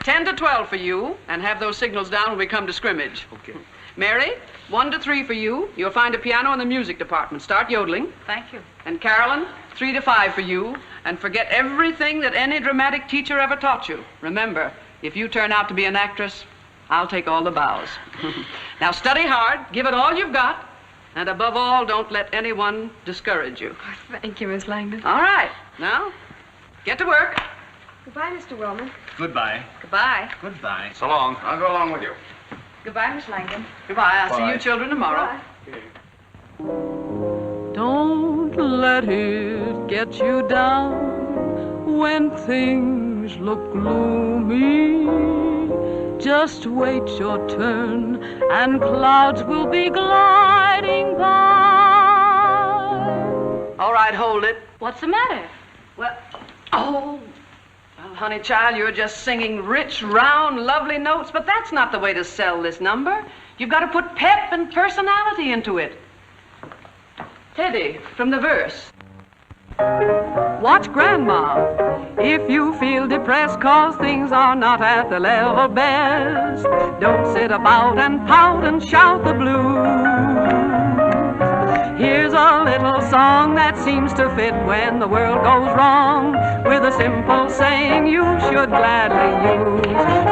10 to 12 for you, and have those signals down when we come to scrimmage. Okay. Mary, 1 to 3 for you. You'll find a piano in the music department. Start yodeling. Thank you. And Carolyn, 3 to 5 for you. And forget everything that any dramatic teacher ever taught you. Remember, if you turn out to be an actress, I'll take all the bows. Now study hard, give it all you've got, and above all, don't let anyone discourage you. Oh, thank you, Miss Langdon. All right, now, get to work. Goodbye, Mr. Wellman. Goodbye. Goodbye. Goodbye. So long. I'll go along with you. Goodbye, Miss Langdon. Goodbye. I'll see Bye. you children tomorrow. Don't let it get you down when things look gloomy. Just wait your turn and clouds will be gliding by. All right, hold it. What's the matter? Well, well, honey child, you're just singing rich, round, lovely notes, but that's not the way to sell this number. You've got to put pep and personality into it. Teddy, from the verse. Watch Grandma if you feel depressed, 'cause things are not at the level best. Don't sit about and pout and shout the blues. Here's a little song that seems to fit when the world goes wrong, with a simple saying you should gladly use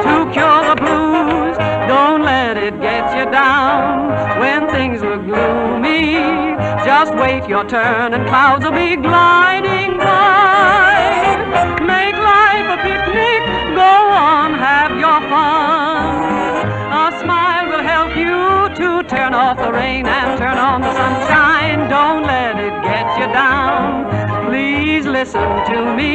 to cure the blues. Don't let it get you down when things look gloomy. Just wait your turn and clouds will be gliding by. Make life a picnic, go on, have your fun. A smile will help you to turn off the rain and turn on the sunshine. Don't let it get you down. Please listen to me.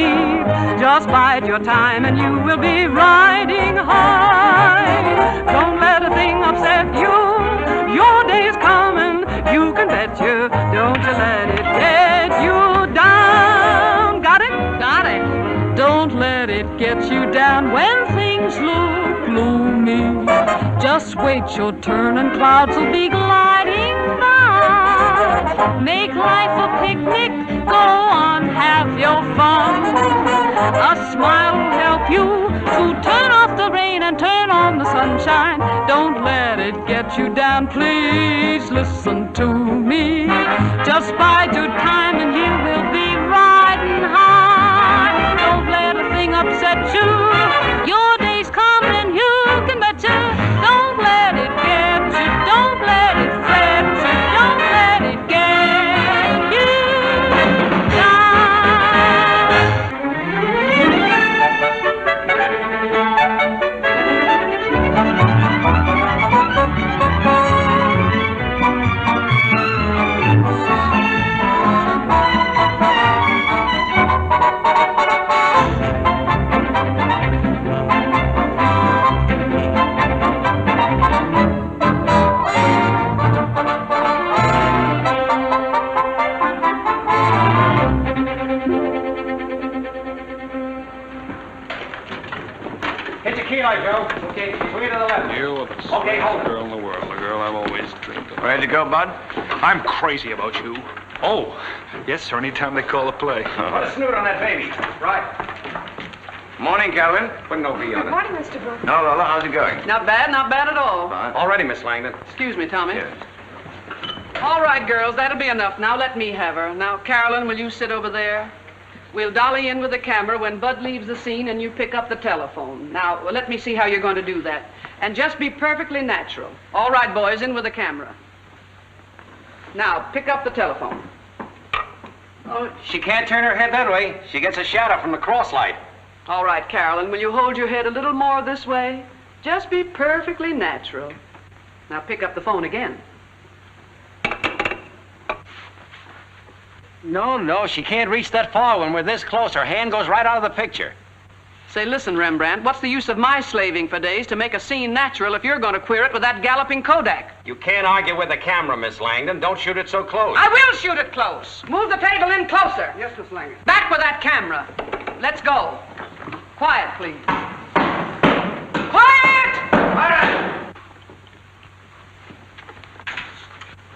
Just bide your time and you will be riding high. Don't let a thing upset you. Your day's coming, you can bet you. Don't you let it get you down. Got it? Got it. Don't let it get you down when things look gloomy. Just wait your turn and clouds will be gliding by. Make life a picnic, go on, have your fun. A smile will help you to turn off the rain and turn on the sunshine. Don't let it get you down, please listen to me. Just bide your time and you will be riding high. Don't let a thing upset you. Your day's coming, you can bet you. Don't let it get you. Don't let it fret you. Don't let it get you Hit your key light, Joe. Okay, swing it to the left. You are the Okay, hold it. girl in the world, the girl I've always dreamed of. Ready to go, Bud? I'm crazy about you. Oh, yes, sir, anytime they call a play. Put a snoot on that baby. Right. Morning, Calvin. Put no V on Good it. morning, Mr. Brooks. No, Lola, how's it going? Not bad at all. Fine. All ready, Miss Langdon. Excuse me, Tommy. Yes. All right, girls, that'll be enough. Now let me have her. Now, Carolyn, will you sit over there? We'll dolly in with the camera when Bud leaves the scene and you pick up the telephone. Now, let me see how you're going to do that. And just be perfectly natural. All right, boys, in with the camera. Now, pick up the telephone. Oh, she can't turn her head that way. She gets a shadow from the cross light. All right, Carolyn, will you hold your head a little more this way? Just be perfectly natural. Now, pick up the phone again. No, she can't reach that far when we're this close. Her hand goes right out of the picture. Say, listen, Rembrandt, what's the use of my slaving for days to make a scene natural if you're going to queer it with that galloping Kodak? You can't argue with the camera, Miss Langdon. Don't shoot it so close. I will shoot it close. Move the table in closer. Yes, Miss Langdon. Back with that camera. Let's go. Quiet, please. Quiet!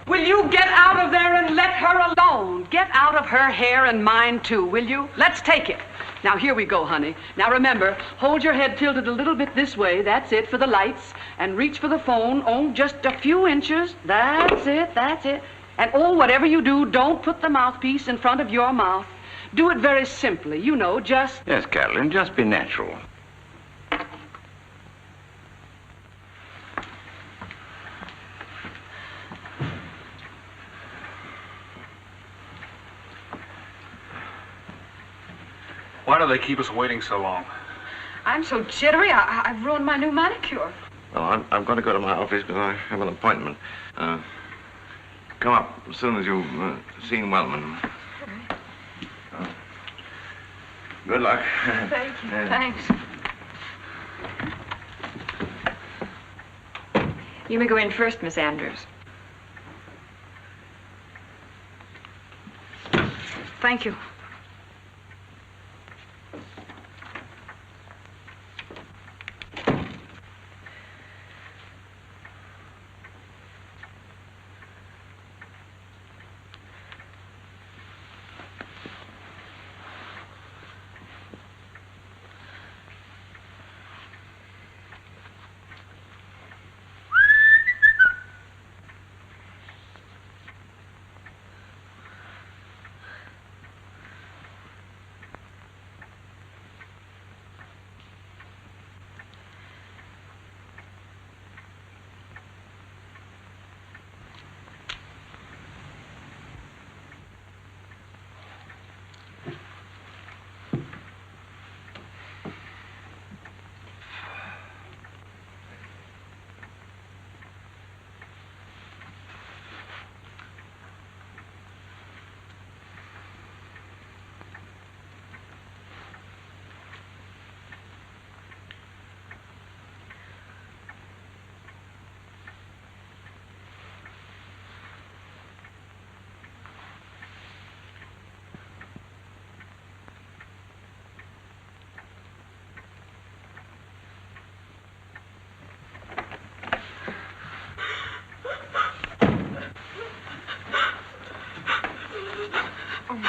Will you get out of there and let her alone? Get out of her hair and mine, too, will you? Let's take it. Now, here we go, honey. Now, remember, hold your head tilted a little bit this way. That's it, for the lights. And reach for the phone. Oh, just a few inches. That's it, that's it. And, oh, whatever you do, don't put the mouthpiece in front of your mouth. Do it very simply, you know, just... Yes, Carolyn, just be natural. Why do they keep us waiting so long? I'm so jittery, I've ruined my new manicure. Well, I'm going to go to my office because I have an appointment. Come up as soon as you've seen Wellman. Good luck. Thank you. Thanks. You may go in first, Miss Andrews. Thank you.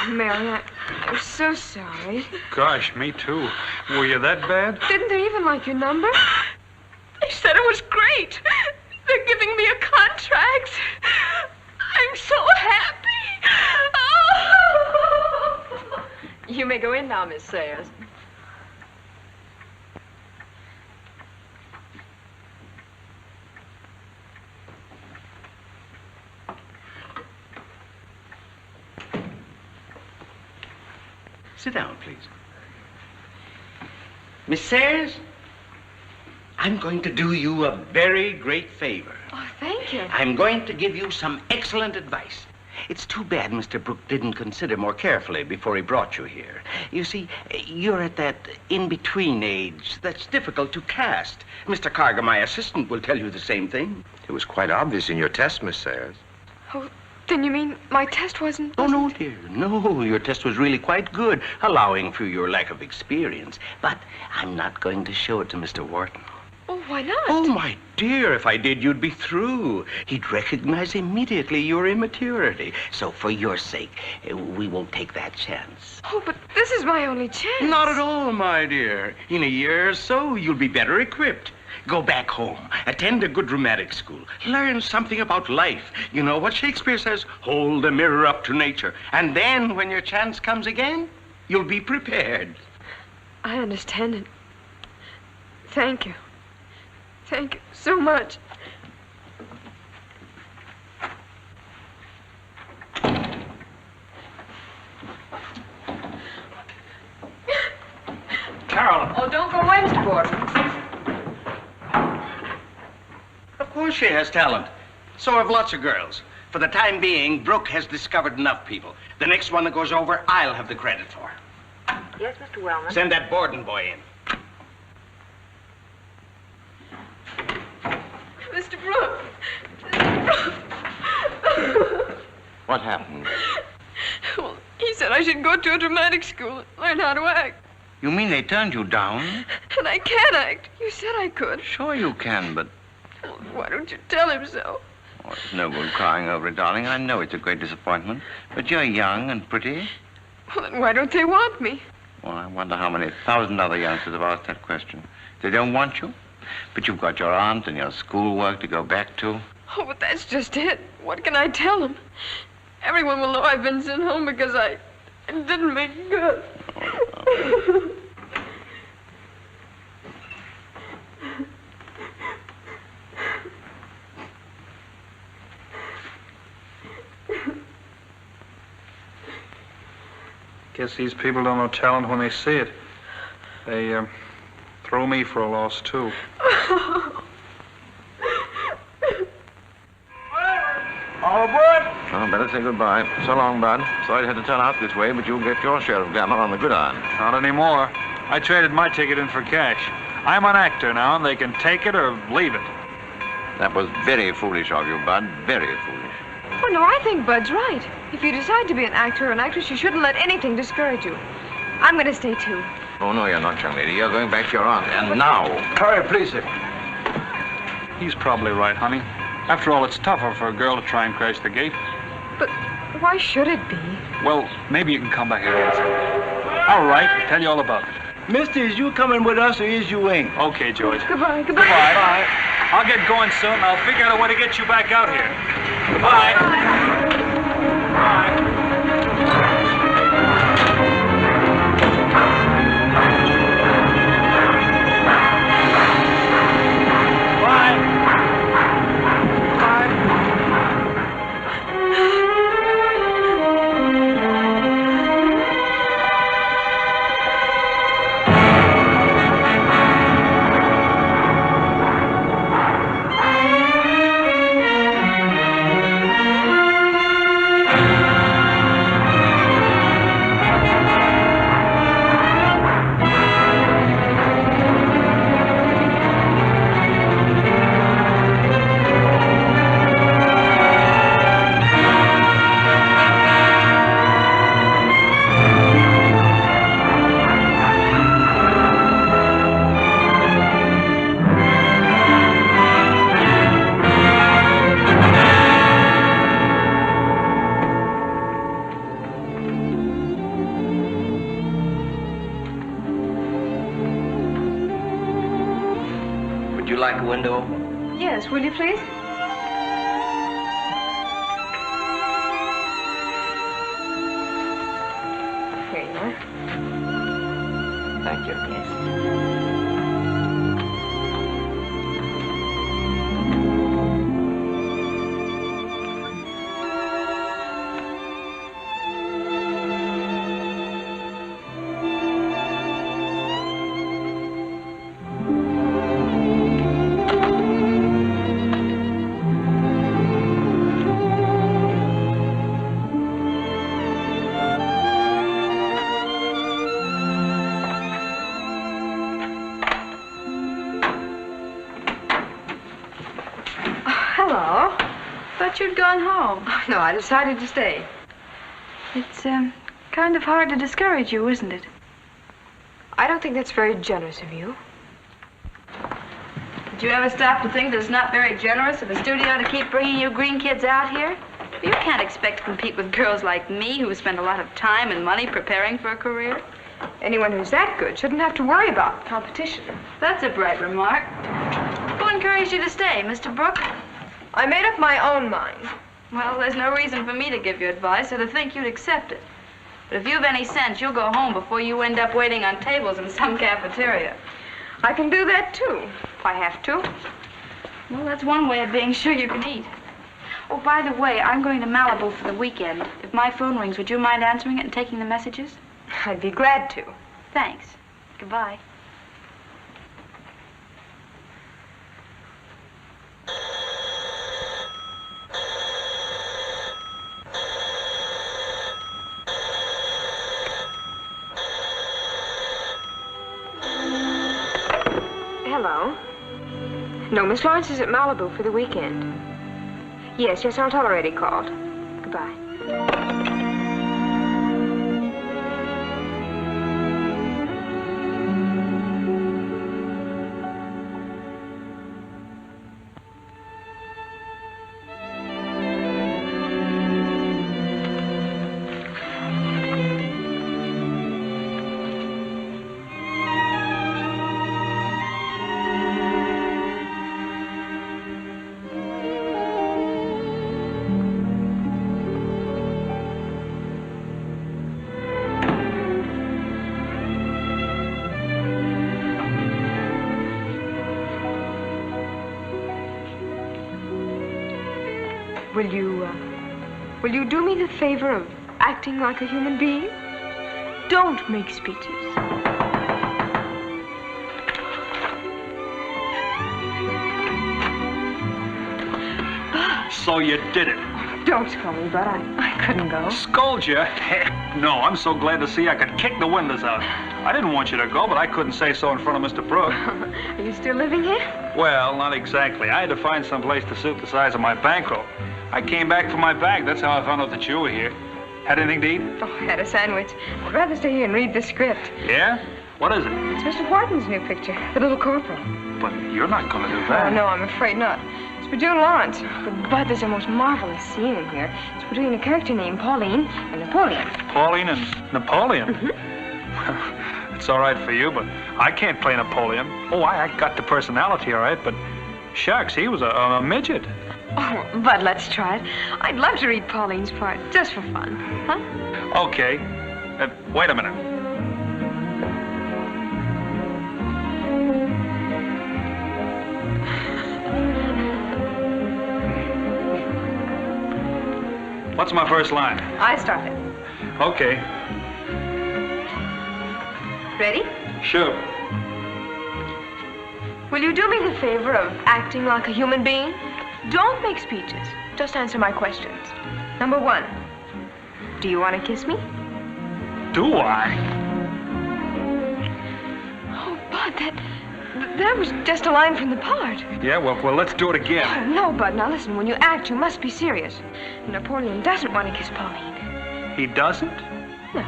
Mary, I'm so sorry. Gosh, me too. Were you that bad? Didn't they even like your number? They said it was great. They're giving me a contract. I'm so happy. Oh. You may go in now, Miss Sayers. Sit down, please. Miss Sayers, I'm going to do you a very great favor. Oh, thank you. I'm going to give you some excellent advice. It's too bad Mr. Brooke didn't consider more carefully before he brought you here. You see, you're at that in-between age that's difficult to cast. Mr. Carger, my assistant, will tell you the same thing. It was quite obvious in your test, Miss Sayers. Oh, then you mean my test wasn't... Oh, no, dear. No, your test was really quite good, allowing for your lack of experience. But I'm not going to show it to Mr. Wharton. Oh, why not? Oh, my dear, if I did, you'd be through. He'd recognize immediately your immaturity. So for your sake, we won't take that chance. Oh, but this is my only chance. Not at all, my dear. In a year or so, you'll be better equipped. Go back home, attend a good dramatic school, learn something about life. You know what Shakespeare says, hold the mirror up to nature. And then, when your chance comes again, you'll be prepared. I understand it. Thank you. Thank you so much. Carolyn. Oh, don't go away, Mr. Gordon. Of course she has talent. So have lots of girls. For the time being, Brooke has discovered enough people. The next one that goes over, I'll have the credit for. Yes, Mr. Wellman? Send that Borden boy in. Mr. Brooke! What happened? Well, he said I should go to a dramatic school and learn how to act. You mean they turned you down? And I can't act. You said I could. Sure you can, but... Well, why don't you tell him so? Oh, it's no good crying over it, darling. I know it's a great disappointment. But you're young and pretty. Well, then why don't they want me? Well, I wonder how many thousand other youngsters have asked that question. They don't want you, but you've got your aunt and your schoolwork to go back to. Oh, but that's just it. What can I tell them? Everyone will know I've been sent home because I It didn't mean good. Guess these people don't know talent when they see it. They throw me for a loss, too. All aboard! Well, better say goodbye. So long, Bud. Sorry it had to turn out this way, but you'll get your share of glamour on the gridiron. Not anymore. I traded my ticket in for cash. I'm an actor now, and they can take it or leave it. That was very foolish of you, Bud. Very foolish. Oh, no, I think Bud's right. If you decide to be an actor or an actress, you shouldn't let anything discourage you. I'm going to stay, too. Oh, no, you're not, young lady. You're going back to your aunt. And now... Hurry, please, sir. He's probably right, honey. After all, it's tougher for a girl to try and crash the gate. But why should it be? Well, maybe you can come back again someday. All right, I'll tell you all about it. Mister, is you coming with us or is you ain't? Okay, George. Goodbye. Goodbye. I'll get going soon, and I'll figure out a way to get you back out here. Goodbye. like a window open? Yes, will you please? Here you are. Thank you. Yes. Hello. Thought you'd gone home. Oh, no, I decided to stay. It's kind of hard to discourage you, isn't it? I don't think that's very generous of you. Did you ever stop to think that it's not very generous of the studio to keep bringing you green kids out here? You can't expect to compete with girls like me who spend a lot of time and money preparing for a career. Anyone who's that good shouldn't have to worry about competition. That's a bright remark. Who encouraged you to stay, Mr. Brooke? I made up my own mind. Well, there's no reason for me to give you advice or to think you'd accept it. But if you've any sense, you'll go home before you end up waiting on tables in some cafeteria. I can do that, too, if I have to. Well, that's one way of being sure you can eat. Oh, by the way, I'm going to Malibu for the weekend. If my phone rings, would you mind answering it and taking the messages? I'd be glad to. Thanks. Goodbye. Hello. No, Miss Lawrence is at Malibu for the weekend. Yes, Aunt already called. Goodbye. Will you do me the favor of acting like a human being? Don't make speeches. So you did it. Don't scold me, Bud. I couldn't go. Scold you? Heck, no, I'm so glad to see I could kick the windows out. I didn't want you to go, but I couldn't say so in front of Mr. Brooke. Are you still living here? Well, not exactly. I had to find some place to suit the size of my bankroll. I came back for my bag. That's how I found out that you were here. Had anything to eat? Oh, I had a sandwich. I'd rather stay here and read the script. Yeah? What is it? It's Mr. Wharton's new picture, The Little Corporal. But you're not going to do that. Oh, no, I'm afraid not. It's for June Lawrence. But, Bud, there's a most marvelous scene in here. It's between a character named Pauline and Napoleon. Pauline and Napoleon? Mm-hmm. It's all right for you, but I can't play Napoleon. Oh, I got the personality, all right, but shucks, he was a midget. Oh, Bud, let's try it. I'd love to read Pauline's part, just for fun. Huh? Okay. Wait a minute. What's my first line? I started. Okay. Ready? Sure. Will you do me the favor of acting like a human being? Don't make speeches. Just answer my questions. Number 1, do you want to kiss me? Do I? Oh, Bud, that was just a line from the part. Yeah, well, let's do it again. Oh, no, Bud. Now, listen, when you act, you must be serious. Napoleon doesn't want to kiss Pauline. He doesn't? No.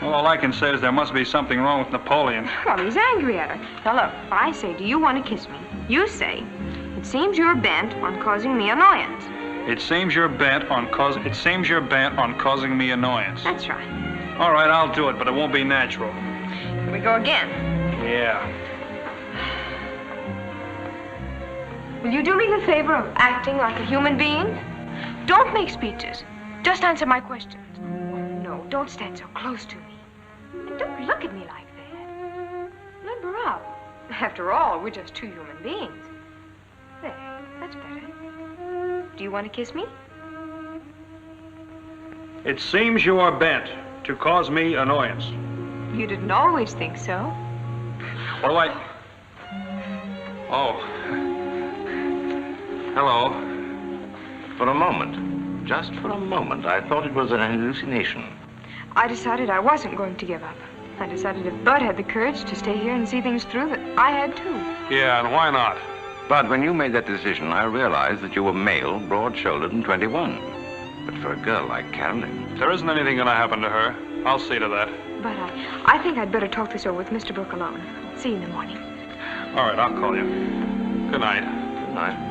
Well, all I can say is there must be something wrong with Napoleon. Well, he's angry at her. Now, look, if I say, do you want to kiss me? You say, it seems you're bent on causing me annoyance. It seems you're bent on causing me annoyance. That's right. All right, I'll do it, but it won't be natural. Here we go again. Yeah. Will you do me the favor of acting like a human being? Don't make speeches. Just answer my questions. No, don't stand so close to me. And don't look at me like that. Limber up. After all, we're just 2 human beings. There, that's better. Do you want to kiss me? It seems you are bent to cause me annoyance. You didn't always think so. What do I... Oh. Hello. For a moment, just for a moment, I thought it was an hallucination. I decided I wasn't going to give up. I decided if Bud had the courage to stay here and see things through, that I had too. Yeah, and why not? But when you made that decision, I realized that you were male, broad-shouldered, and 21. But for a girl like Carolyn... There isn't anything going to happen to her. I'll see to that. But I think I'd better talk this over with Mr. Brooke alone. See you in the morning. All right, I'll call you. Good night. Good night.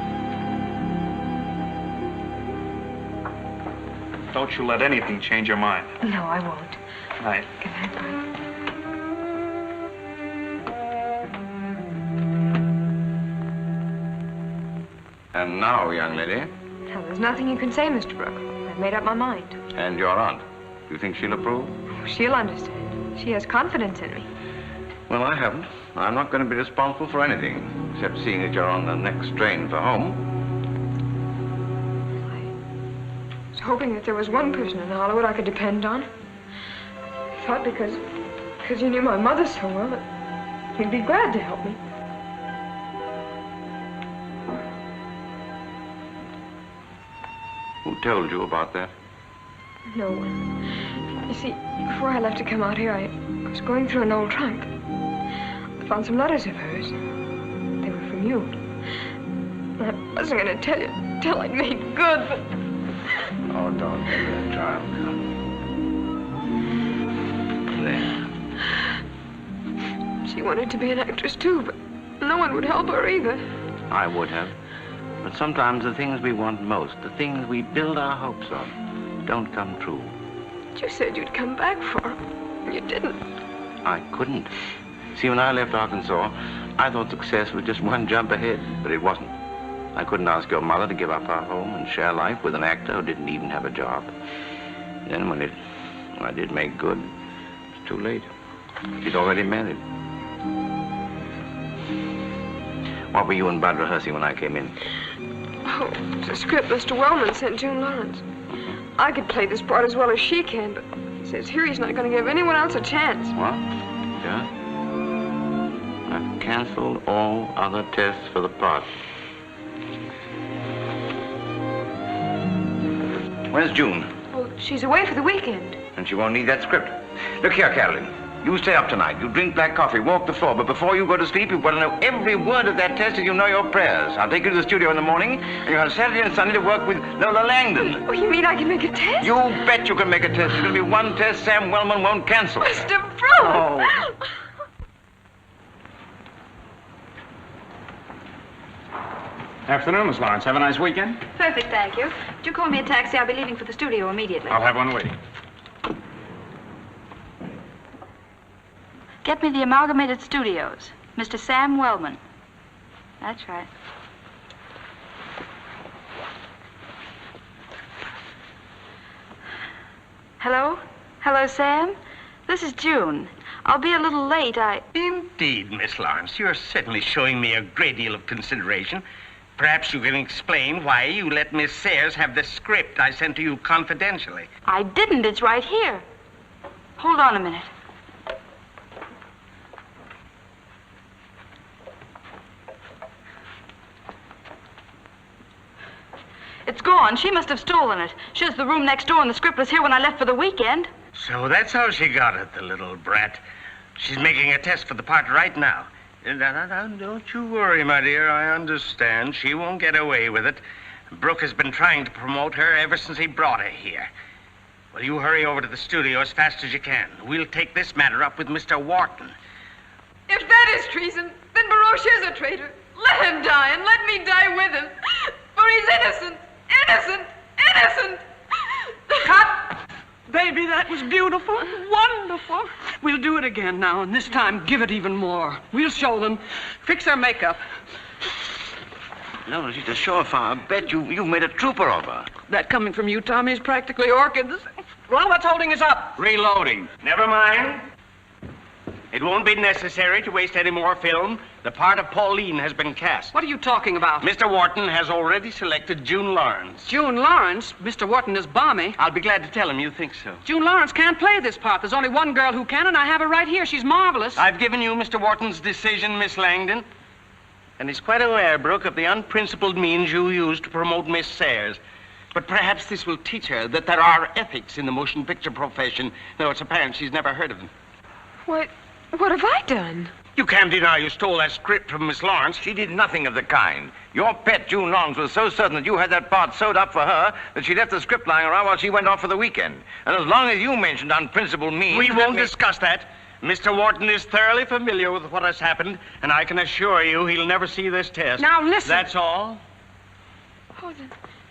Don't you let anything change your mind. No, I won't. Night. Good night, Bud. And now, young lady, Now, there's nothing you can say, Mr. Brooke. I've made up my mind. and your aunt. You think she'll approve? She'll understand. She has confidence in me. Well, I haven't. I'm not going to be responsible for anything, except seeing that you're on the next train for home. I was hoping that there was one person in Hollywood I could depend on. I thought because you knew my mother so well that you'd be glad to help me. Who told you about that? No one. You see, before I left to come out here, I was going through an old trunk. I found some letters of hers. They were from you. I wasn't going to tell you till I'd made good, but... Oh, don't be that child. There. She wanted to be an actress, too, but no one would help her either. I would have. But sometimes the things we want most, the things we build our hopes on, don't come true. You said you'd come back for her. You didn't. I couldn't. See, when I left Arkansas, I thought success was just one jump ahead, but it wasn't. I couldn't ask your mother to give up her home and share life with an actor who didn't even have a job. Then when I did make good, it was too late. She'd already married. What were you and Bud rehearsing when I came in? Oh, it's a script Mr. Wellman sent June Lawrence. I could play this part as well as she can, but he says here he's not going to give anyone else a chance. What? Yeah? I've canceled all other tests for the part. Where's June? Oh, she's away for the weekend. And she won't need that script. Look here, Carolyn. You stay up tonight. You drink black coffee, walk the floor, but before you go to sleep, you've got to know every word of that test as you know your prayers. I'll take you to the studio in the morning, and you'll have Saturday and Sunday to work with Lola Langdon. Oh, you mean I can make a test? You bet you can make a test. There's going to be one test Sam Wellman won't cancel. Mr. Bruce! Oh. Afternoon, Miss Lawrence. Have a nice weekend? Perfect, thank you. Would you call me a taxi? I'll be leaving for the studio immediately. I'll have one waiting. Get me the Amalgamated Studios. Mr. Sam Wellman. That's right. Hello? Hello, Sam? This is June. I'll be a little late. Indeed, Miss Lawrence. You're certainly showing me a great deal of consideration. Perhaps you can explain why you let Miss Sayers have the script I sent to you confidentially. I didn't. It's right here. Hold on a minute. It's gone. She must have stolen it. She has the room next door, and the script was here when I left for the weekend. So that's how she got it, the little brat. She's making a test for the part right now. Now, don't you worry, my dear. I understand. She won't get away with it. Brooke has been trying to promote her ever since he brought her here. Well, you hurry over to the studio as fast as you can. We'll take this matter up with Mr. Wharton. If that is treason, then Baroche is a traitor. Let him die, and let me die with him. For he's innocent, innocent, innocent. Cut! Baby, that was beautiful, wonderful. We'll do it again now, and this time give it even more. We'll show them. Fix her makeup. No, she's a surefire bet. You've made a trooper of her. That coming from you, Tommy, is practically orchids. Well, what's holding us up? Reloading. Never mind. It won't be necessary to waste any more film. The part of Pauline has been cast. What are you talking about? Mr. Wharton has already selected June Lawrence. June Lawrence? Mr. Wharton is balmy. I'll be glad to tell him you think so. June Lawrence can't play this part. There's only one girl who can, and I have her right here. She's marvelous. I've given you Mr. Wharton's decision, Miss Langdon. And he's quite aware, Brooke, of the unprincipled means you used to promote Miss Sayers. But perhaps this will teach her that there are ethics in the motion picture profession, though it's apparent she's never heard of them. What have I done? You can't deny you stole that script from Miss Lawrence. She did nothing of the kind. Your pet, June Lawrence, was so certain that you had that part sewed up for her that she left the script lying around while she went off for the weekend. And as long as you mentioned unprincipled means... We won't discuss that. Mr. Wharton is thoroughly familiar with what has happened, and I can assure you he'll never see this test. Now, listen. That's all. Oh,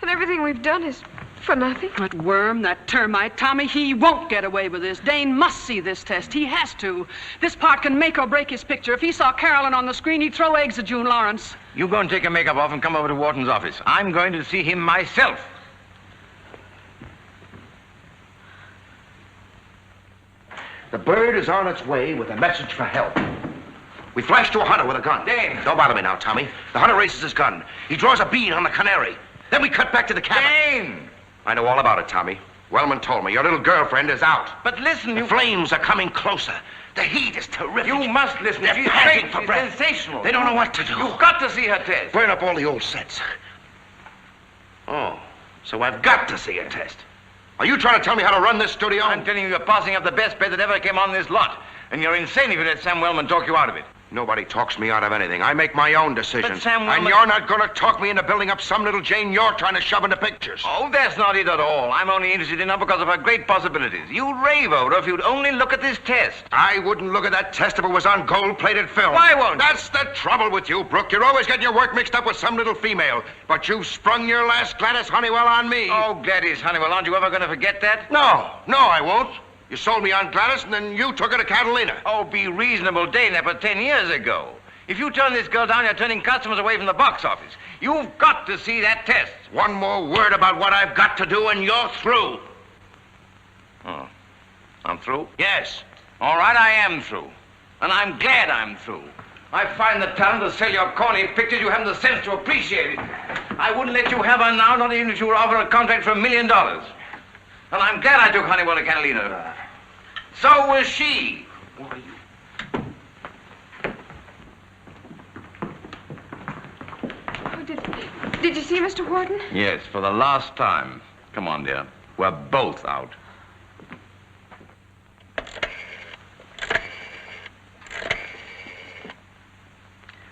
then everything we've done is for nothing? That worm, that termite, Tommy, he won't get away with this. Dane must see this test. He has to. This part can make or break his picture. If he saw Carolyn on the screen, he'd throw eggs at June Lawrence. You go and take your makeup off and come over to Wharton's office. I'm going to see him myself. The bird is on its way with a message for help. We flash to a hunter with a gun. Dane! Don't bother me now, Tommy. The hunter raises his gun. He draws a bead on the canary. Then we cut back to the cabin. Dane! I know all about it, Tommy. Wellman told me. Your little girlfriend is out. But listen, the flames are coming closer. The heat is terrific. You must listen. They're panting for breath. Sensational. They don't know what to do. You've got to see her test. Burn up all the old sets. Oh, so I've got to see her test. Are you trying to tell me how to run this studio? I'm telling you, you're passing up the best bed that ever came on this lot. And you're insane if you let Sam Wellman talk you out of it. Nobody talks me out of anything. I make my own decisions. But Sam Wellman... And you're not going to talk me into building up some little Jane you're trying to shove into pictures. Oh, that's not it at all. I'm only interested in her because of her great possibilities. You'd rave over her if you'd only look at this test. I wouldn't look at that test if it was on gold-plated film. Why won't you? That's the trouble with you, Brooke. You're always getting your work mixed up with some little female. But you've sprung your last Gladys Honeywell on me. Oh, Gladys Honeywell, aren't you ever going to forget that? No, I won't. You sold me on Gladys, and then you took her to Catalina. Oh, be reasonable, Dane. That was 10 years ago. If you turn this girl down, you're turning customers away from the box office. You've got to see that test. One more word about what I've got to do, and you're through. Oh, I'm through? Yes. All right, I am through. And I'm glad I'm through. I find the talent to sell your corny pictures. You haven't the sense to appreciate it. I wouldn't let you have her now, not even if you were offered a contract for $1 million. And I'm glad I took Honeywell to Catalina. So was she. What are you? Oh, did you see Mr. Wharton? Yes, for the last time. Come on, dear. We're both out.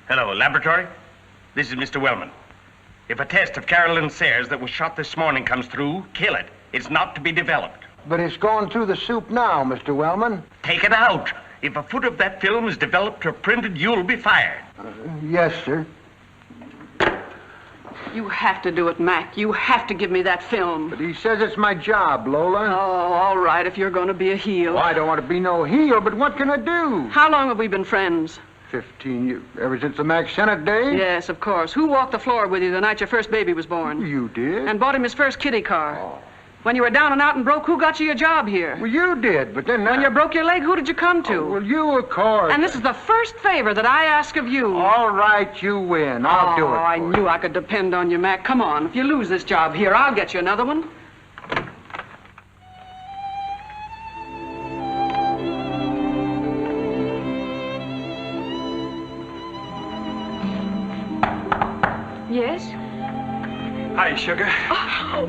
Hello, laboratory. This is Mr. Wellman. If a test of Carolyn Sayers that was shot this morning comes through, kill it. It's not to be developed. But it's going through the soup now, Mr. Wellman. Take it out. If a foot of that film is developed or printed, you'll be fired. Yes, sir. You have to do it, Mac. You have to give me that film. But he says it's my job, Lola. Oh, all right, if you're going to be a heel. Well, I don't want to be no heel, but what can I do? How long have we been friends? 15 years. Ever since the Mac Senate day? Yes, of course. Who walked the floor with you the night your first baby was born? You did. And bought him his first kiddie car. Oh. When you were down and out and broke, who got you your job here? Well, you did, but then... When you broke your leg, who did you come to? Oh, well, you, of course. And this is the first favor that I ask of you. All right, you win. I'll do it. Oh, I knew I could depend on you, Mac. Come on. If you lose this job here, I'll get you another one. Yes? Hi, sugar. Oh,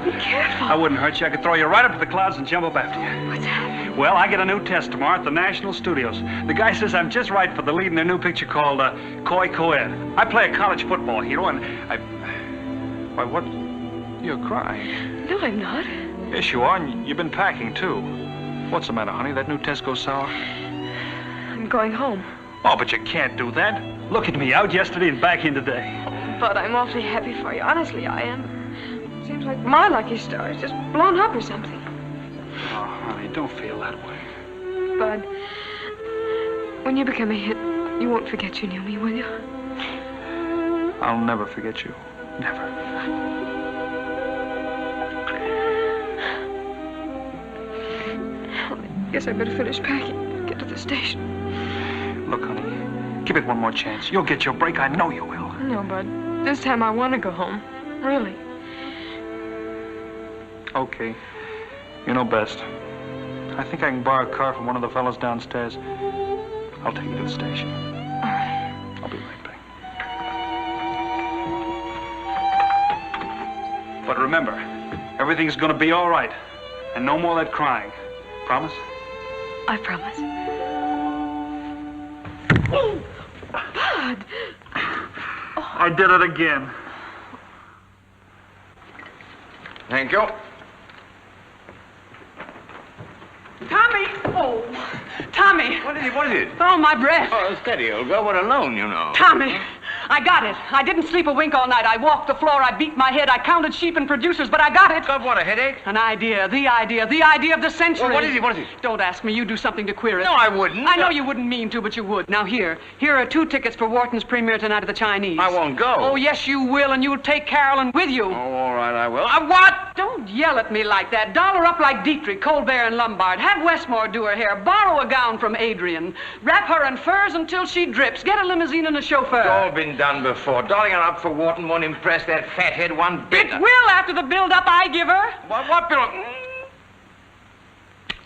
be careful. I wouldn't hurt you. I could throw you right up to the clouds and jump up after you. What's that? Well, I get a new test tomorrow at the National Studios. The guy says I'm just right for the lead in their new picture called Koi Coed. I play a college football hero, and I... Why, what? You're crying. No, I'm not. Yes, you are, and you've been packing, too. What's the matter, honey? That new test goes sour? I'm going home. Oh, but you can't do that. Look at me, out yesterday and back in today. But I'm awfully happy for you. Honestly, I am. Seems like my lucky star is just blown up or something. Oh, honey, don't feel that way. Bud, when you become a hit, you won't forget you knew me, will you? I'll never forget you. Never. I guess I better finish packing. Get to the station. Look, honey, give it one more chance. You'll get your break. I know you will. No, Bud. This time I want to go home. Really. Okay. You know best. I think I can borrow a car from one of the fellows downstairs. I'll take you to the station. All right. I'll be right back. But remember, everything's gonna be all right. And no more of that crying. Promise? I promise. Oh, Bud! I did it again. Thank you. Tommy! Oh, Tommy! What is it? Oh, my breath. Oh, steady, old girl. We're alone, you know. Tommy! I got it. I didn't sleep a wink all night. I walked the floor, I beat my head, I counted sheep and producers, but I got it. Got what, a headache? An idea, the idea of the century. Well, what is it? What is it? Don't ask me. You do something to queer it. No, I wouldn't. I know you wouldn't mean to, but you would. Now, here are 2 tickets for Wharton's premiere tonight at the Chinese. I won't go. Oh, yes, you will, and you'll take Carolyn with you. Oh, all right, I will. What? Don't yell at me like that. Doll her up like Dietrich, Colbert, and Lombard. Have Westmore do her hair. Borrow a gown from Adrian. Wrap her in furs until she drips. Get a limousine and a chauffeur. It's all been done before. Dolling her up for Wharton won't impress that fathead one bit. It will after the build-up I give her. What build-up?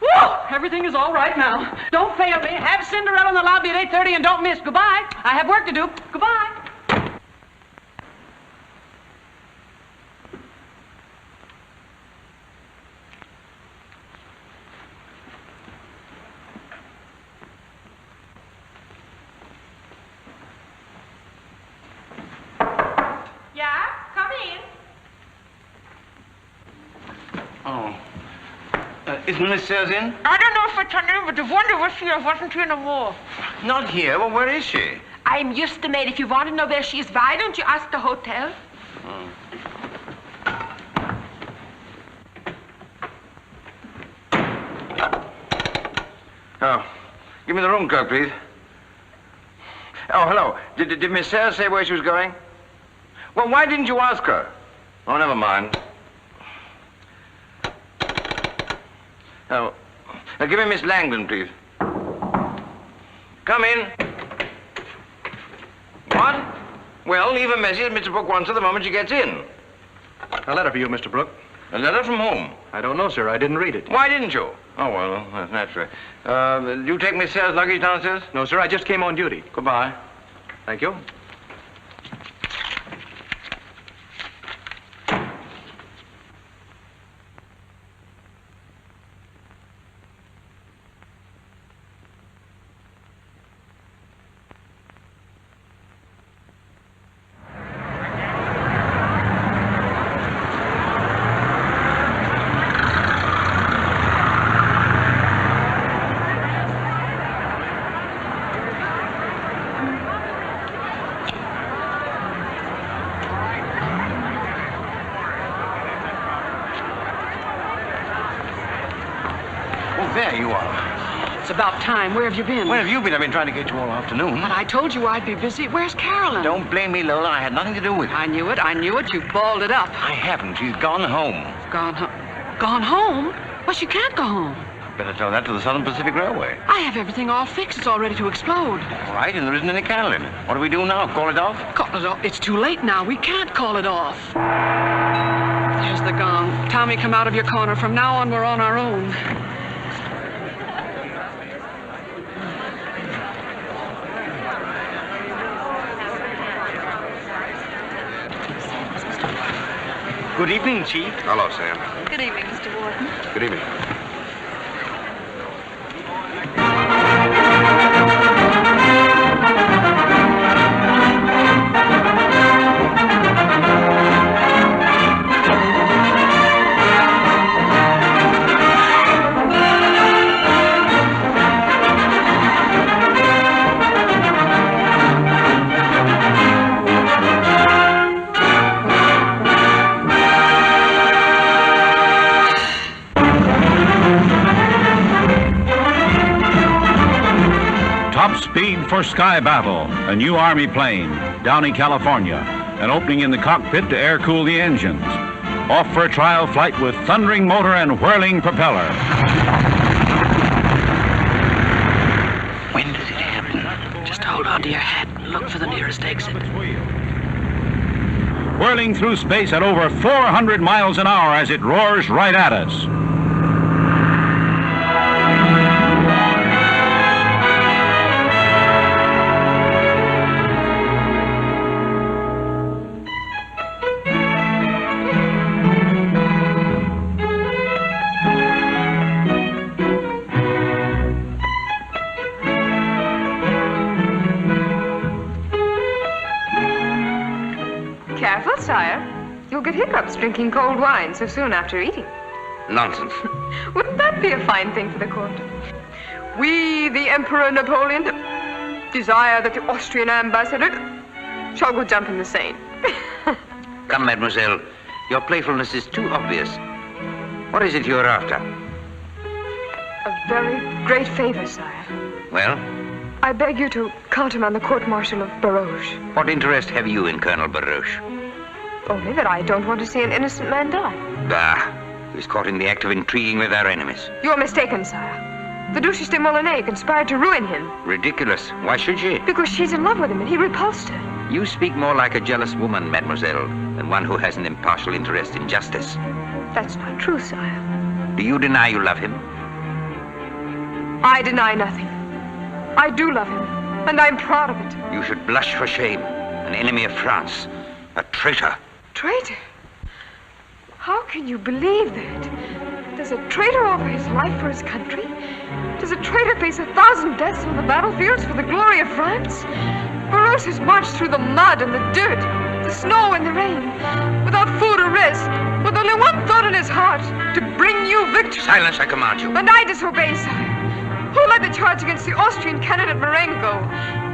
Woo! Everything is all right now. Don't fail me. Have Cinderella in the lobby at 8:30 and don't miss. Goodbye. I have work to do. Goodbye. Yeah? Come in. Oh. Isn't Miss Sayers in? I don't know if it's her name, but the wonder was here. Wasn't here no more. Not here? Well, where is she? I'm used to maid. If you want to know where she is, why don't you ask the hotel? Oh. Oh, give me the room clerk, please. Oh, hello. Did Miss Sayers say where she was going? Well, why didn't you ask her? Oh, never mind. Oh, now give me Miss Langdon, please. Come in. Well, leave a message Mr. Brooke wants her the moment she gets in. A letter for you, Mr. Brooke. A letter from whom? I don't know, sir. I didn't read it. Why didn't you? Oh, well, that's natural. Did you take Miss Sarah's luggage downstairs? No, sir. I just came on duty. Goodbye. Thank you. There you are. It's about time. Where have you been? Where have you been? I've been trying to get you all afternoon. But I told you I'd be busy. Where's Carolyn? Don't blame me, Lola. I had nothing to do with it. I knew it. I knew it. You balled it up. I haven't. She's gone home. Gone home? Gone home? Well, she can't go home. Better tell that to the Southern Pacific Railway. I have everything all fixed. It's all ready to explode. All right, and there isn't any Carolyn. What do we do now? Call it off? Call it off? It's too late now. We can't call it off. There's the gong. Tommy, come out of your corner. From now on, we're on our own. Good evening, Chief. Hello, Sam. Good evening, Mr. Warden. Good evening. Speed for Sky Battle, a new Army plane, Downey, California. An opening in the cockpit to air-cool the engines. Off for a trial flight with thundering motor and whirling propeller. When does it happen? Just hold on to your hat and look for the nearest exit. Whirling through space at over 400 miles an hour as it roars right at us. Careful, sire. You'll get hiccups drinking cold wine so soon after eating. Nonsense. Wouldn't that be a fine thing for the court? We, the Emperor Napoleon, desire that the Austrian ambassador shall go jump in the Seine. Come, mademoiselle. Your playfulness is too obvious. What is it you're after? A very great favor, sire. Well? I beg you to countermand the court-martial of Barouche. What interest have you in Colonel Barouche? Only that I don't want to see an innocent man die. Bah! He's caught in the act of intriguing with our enemies. You're mistaken, sire. The Duchesse de Molyneux conspired to ruin him. Ridiculous. Why should she? Because she's in love with him and he repulsed her. You speak more like a jealous woman, mademoiselle, than one who has an impartial interest in justice. That's not true, sire. Do you deny you love him? I deny nothing. I do love him, and I'm proud of it. You should blush for shame. An enemy of France. A traitor. Traitor? How can you believe that? Does a traitor offer his life for his country? Does a traitor face 1,000 deaths on the battlefields for the glory of France? Barouche has marched through the mud and the dirt, the snow and the rain, without food or rest, with only one thought in his heart, to bring you victory. Silence, I command you. And I disobey, sire. Who led the charge against the Austrian candidate Marengo?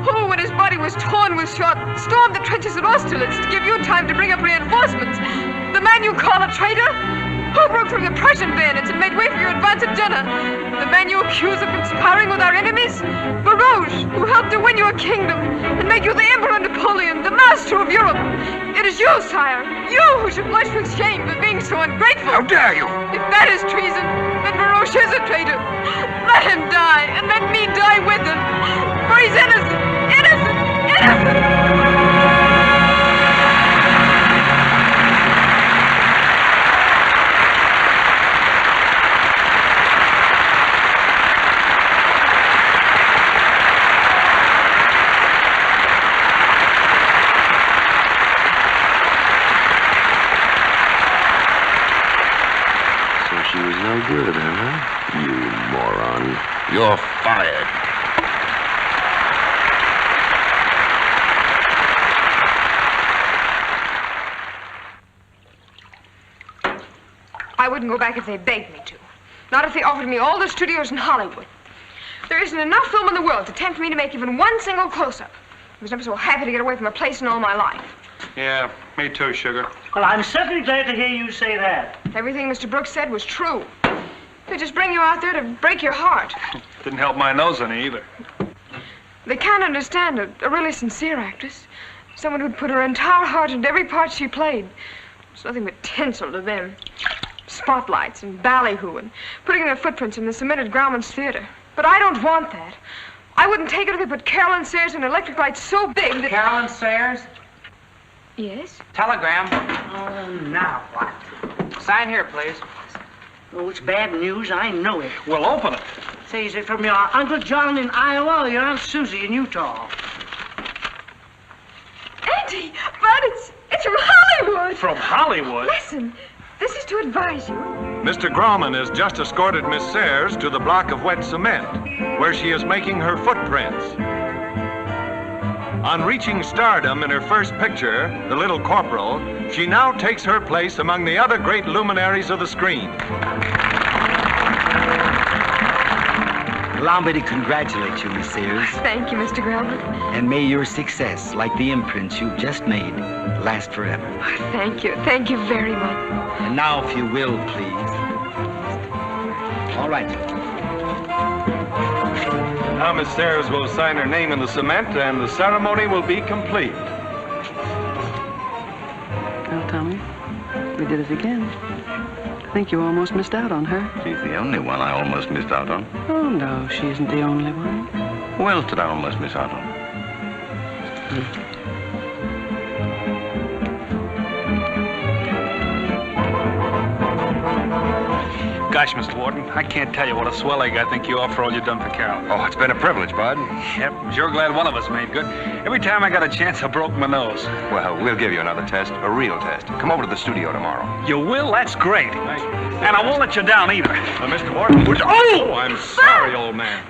Who, when his body was torn with shot, stormed the trenches at Austerlitz to give you time to bring up reinforcements? The man you call a traitor? Who broke through the Prussian bayonets and made way for your advance at Jena? The man you accuse of conspiring with our enemies? Barouche, who helped to win you a kingdom and make you the Emperor Napoleon, the master of Europe. It is you, sire, you who should blush with shame for being so ungrateful. How dare you? If that is treason, then Barouche is a traitor. Let him die, and let me die with him. For he's innocent, innocent, innocent! good, huh? You moron. You're fired. I wouldn't go back if they begged me to. Not if they offered me all the studios in Hollywood. There isn't enough film in the world to tempt me to make even one single close-up. I was never so happy to get away from a place in all my life. Yeah, me too, sugar. Well, I'm certainly glad to hear you say that. Everything Mr. Brooks said was true. They just bring you out there to break your heart. Didn't help my nose any either. They can't understand a really sincere actress. Someone who'd put her entire heart into every part she played. It's nothing but tinsel to them. Spotlights and ballyhoo and putting their footprints in the cemented Grauman's theater. But I don't want that. I wouldn't take it if they put Carolyn Sayers in electric lights so big that... Carolyn Sayers? Yes? Telegram. Oh, now what? Sign here, please. Oh, it's bad news. I know it. Well, open it. Say, is it from your Uncle John in Iowa or your Aunt Susie in Utah? Auntie, Bud, it's from Hollywood. From Hollywood? Listen, this is to advise you. Mr. Grauman has just escorted Miss Sayers to the block of wet cement, where she is making her footprints. On reaching stardom in her first picture, The Little Corporal, she now takes her place among the other great luminaries of the screen. Allow me to congratulate you, Miss Sayers. Thank you, Mr. Grauman. And may your success, like the imprints you've just made, last forever. Thank you. Thank you very much. And now, if you will, please. All right. Now Miss Sayers will sign her name in the cement, and the ceremony will be complete. Well, Tommy, we did it again. I think you almost missed out on her. She's the only one I almost missed out on. Oh, no, she isn't the only one. Who else did I almost miss out on? Gosh, Mr. Warden, I can't tell you what a swell egg I think you are for all you've done for Carol. Oh, it's been a privilege, Bud. Yep, sure glad one of us made good. Every time I got a chance, I broke my nose. Well, we'll give you another test, a real test. Come over to the studio tomorrow. You will? That's great. And I won't let you down either. Mr. Warden. Oh! I'm sorry, old man.